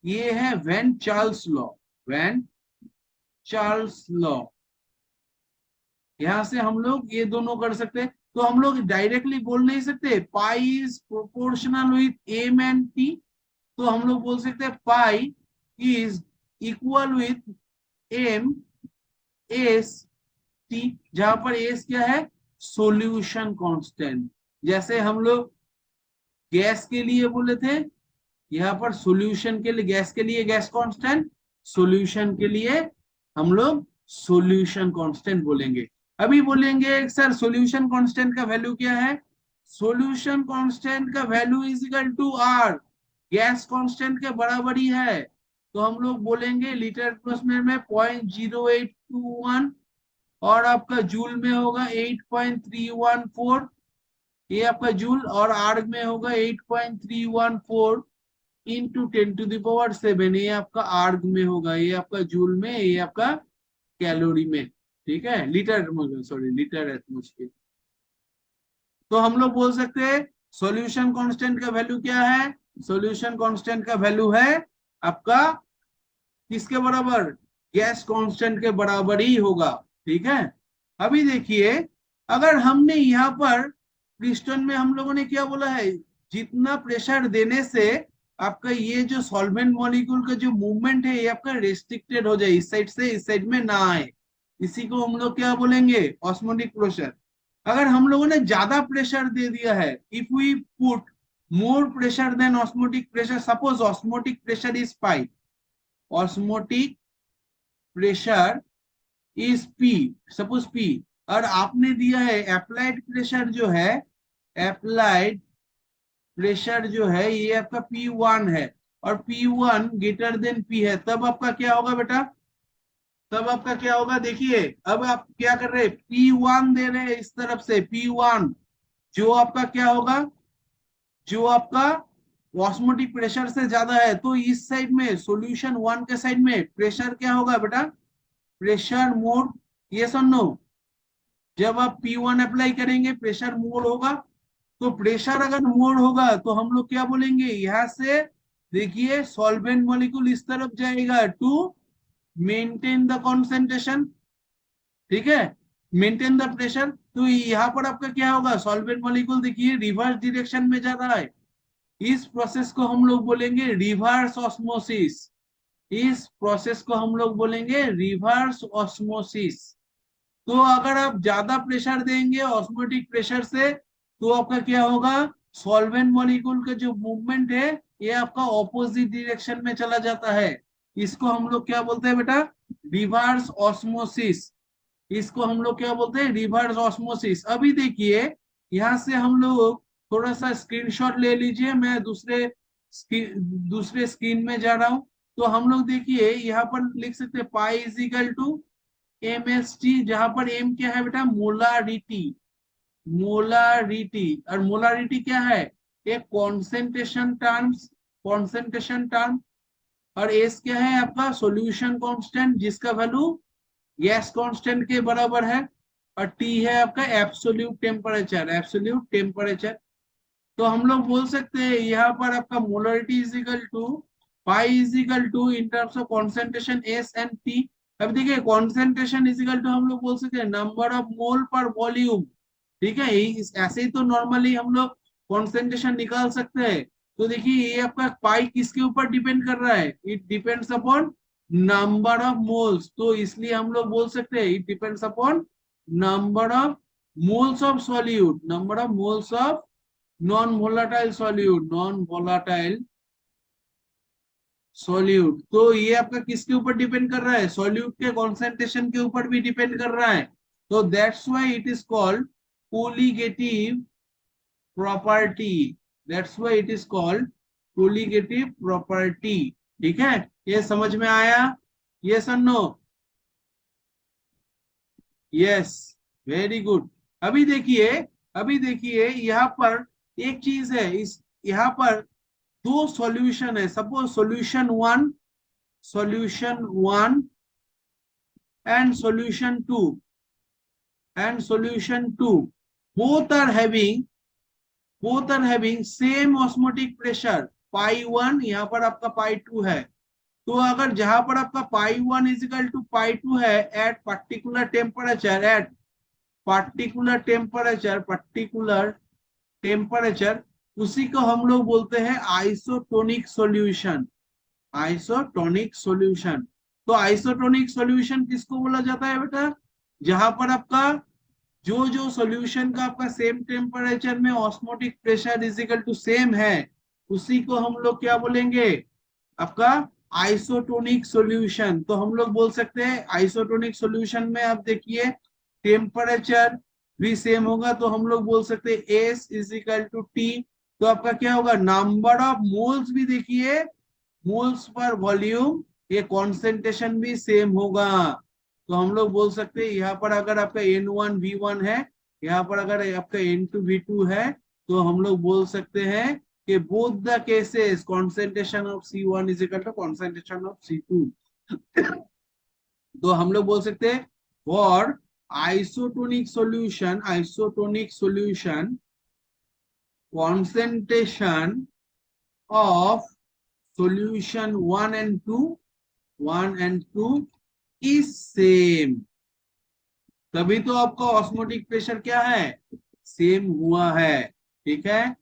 ये है van Charles law, van Charles law. यहां से हम लोग ये दोनों कर सकते हैं। तो हम लोग डायरेक्टली बोल नहीं सकते pi is proportional with M and T, तो हम लोग बोल सकते हैं pi is equal with M S T, जहां पर एस क्या है, सॉल्यूशन कांस्टेंट। जैसे हम लोग गैस के लिए बोले थे, यहाँ पर सॉल्यूशन के लिए, गैस के लिए गैस कांस्टेंट, सॉल्यूशन के लिए हम लोग सॉल्यूशन कांस्टेंट बोलेंगे। अभी बोलेंगे सर सॉल्यूशन कांस्टेंट का वैल्यू क्या है, सॉल्यूशन कांस्टेंट का value is equal to R, gas constant के बराबर ही है। तो हम लोग बोलेंगे लीटर पर मिनट में 0.0821, और आपका जूल में होगा 8.314, ये आपका जूल, और आर्ग में होगा 8.314 इंटू 10⁻⁷, ये आपका आर्ग में होगा, ये आपका जूल में, ये आपका कैलोरी में, ठीक है, लीटर, सॉरी लीटर एटमॉस्फेयर। तो हम लोग बोल सकते हैं सॉल्यूशन कांस्टेंट का वैल्यू क्या है, सॉल्यूशन कांस्टेंट का वैल्यू है आपका किसके बराबर, गैस कांस्टेंट के बराबर ही होगा, ठीक है। अभी देखिए, अगर हमने यहाँ पर पिस्टन में हम लोगों ने क्या बोला है, जितना प्रेशर देने से आपका ये जो सॉल्वेंट मॉलिक्यूल का जो मूवमेंट है ये आपका रेस्ट्रिक्टेड हो जाए, इस साइड से इस साइड में ना आए, इसी को हम लोग क्या बोलेंगे, ऑस्मोटिक प्रेशर। अगर हम लोगों ने ज्यादा प्रेशर दे दिया है, if we put more pressure than osmotic pressure, suppose osmotic pressure is pi, osmotic pressure is P, suppose P, और आपने दिया है अप्लाइड प्रेशर जो है, अप्लाइड प्रेशर जो है ये आपका P1 है, और P1 ग्रेटर देन P है, तब आपका क्या होगा बेटा, तब आपका क्या होगा, देखिए अब आप क्या कर रहे हैं, P1 दे रहे हैं इस तरफ से, P1 जो आपका क्या होगा, जो आपका ऑस्मोटिक प्रेशर से ज्यादा है, तो इस साइड में सॉल्यूशन 1 के साइड में प्रेशर क्या होगा बेटा, प्रेशर मोड, ये सुन लो, जब आप P1 अप्लाई करेंगे प्रेशर मोड होगा। तो प्रेशर अगर मोड होगा तो हम लोग क्या बोलेंगे, यहां से देखिए सॉल्वेंट मॉलिक्यूल इस तरफ जाएगा टू मेंटेन द कॉन्सेंट्रेशन, ठीक है, मेंटेन द प्रेशर। तो यहाँ पर आपका क्या होगा, सॉल्वेंट मॉलिक्यूल देखिए रिवर्स डायरेक्शन में जा रहा है, इस प्रोसेस को हम लोग बोलेंगे रिवर्स ऑस्मोसिस, इस प्रोसेस को हम लोग बोलेंगे रिवर्स ऑस्मोसिस। तो अगर आप ज्यादा प्रेशर देंगे ऑस्मोटिक प्रेशर से, तो आपका क्या होगा, सॉल्वेंट मॉलिक्यूल का जो मूवमेंट है ये आपका ऑपोजिट डायरेक्शन में चला जाता है, इसको हम लोग क्या बोलते हैं बेटा, रिवर्स ऑस्मोसिस, इसको हम लोग क्या बोलते हैं, रिवर्स ऑस्मोसिस। अभी देखिए यहाँ से हम लोग थोड़ा सा स्क्रीनशॉट ले लीजिए, मैं दूसरे स्क्रीन में जा रहा हूं। तो हम लोग देखिए यहाँ पर लिख सकते हैं pi is equal to M S T, जहां पर एम क्या है बेटा, मोलारिटी, मोलारिटी, और मोलारिटी क्या है, एक कॉन्सेंट्रेशन टर्म्स, कॉन्सेंट्रेशन टर्म, और एस क्या है आपका सॉल्यूशन कांस्टेंट जिसका वैल्यू गैस कांस्टेंट के बराबर है, और टी है आपका एब्सोल्यूट टेम्परेचर, एब्सोल्यूट टेम्परेचर। तो हम लोग बोल सकते हैं यहाँ पर आपका molarity is equal to pi is equal to in terms of concentration S and T. अब देखिए कॉन्सेंट्रेशन इज इक्वल टू हम लोग बोल सकते हैं नंबर ऑफ मोल पर वॉल्यूम, ठीक है, ऐसे ही तो नॉर्मली हम लोग कॉन्सेंट्रेशन निकाल सकते हैं। तो देखिए ये आपका पाई किसके ऊपर डिपेंड कर रहा है, it depends upon number of moles, तो इसलिए हम लोग बोल सकते हैं it depends upon number of moles of solute, number of moles of non volatile solute, non volatile solute. तो ये आपका किसके ऊपर डिपेंड कर रहा है, सॉल्यूट के कॉन्सेंट्रेशन के ऊपर भी डिपेंड कर रहा है। तो that's why it is called colligative property, that's why it is called colligative property. ठीक है, ये समझ में आया? यस और नो? Yes, very good. अभी देखिए यहाँ पर एक चीज है, इस यहाँ पर दो सॉल्यूशन है। Suppose solution one and solution two both are having same osmotic pressure pi 1, यहाँ पर आपका पाई 2 है। तो अगर जहां पर आपका पाई 1 इजिकल टू पाई 2 है एट पर्टिकुलर टेम्परेचर, उसी को हम लोग बोलते हैं आइसोटोनिक सॉल्यूशन। Isotonic solution. तो आइसोटोनिक सॉल्यूशन किसको बोला जाता है बेटा? जहां पर आपका जो जो सॉल्यूशन का आपका सेम टेम्परेचर में osmotic pressure is equal to same है, उसी को हम लोग क्या बोलेंगे? आपका आइसोटोनिक सॉल्यूशन। तो हम लोग बोल सकते हैं आइसोटोनिक सॉल्यूशन में आप देखिए टेम्परेचर भी सेम होगा, तो हम लोग बोल सकते हैं एस इजिकल टू टी। तो आपका क्या होगा? नंबर ऑफ मोल्स भी देखिए, मोल्स पर वॉल्यूम, ये कॉन्सेंट्रेशन भी सेम होगा। तो हम लोग बोल सकते हैं यहाँ पर अगर आपका N1V1 है, यहाँ पर अगर आपका N2V2 है, तो हम लोग बोल सकते हैं कि both the cases concentration of C1 is equal to concentration of C2। तो हम लोग बोल सकते हैं for isotonic solution concentration of solution 1 and 2 is same। तभी तो आपका ऑस्मोटिक प्रेशर क्या है? सेम हुआ है। ठीक है,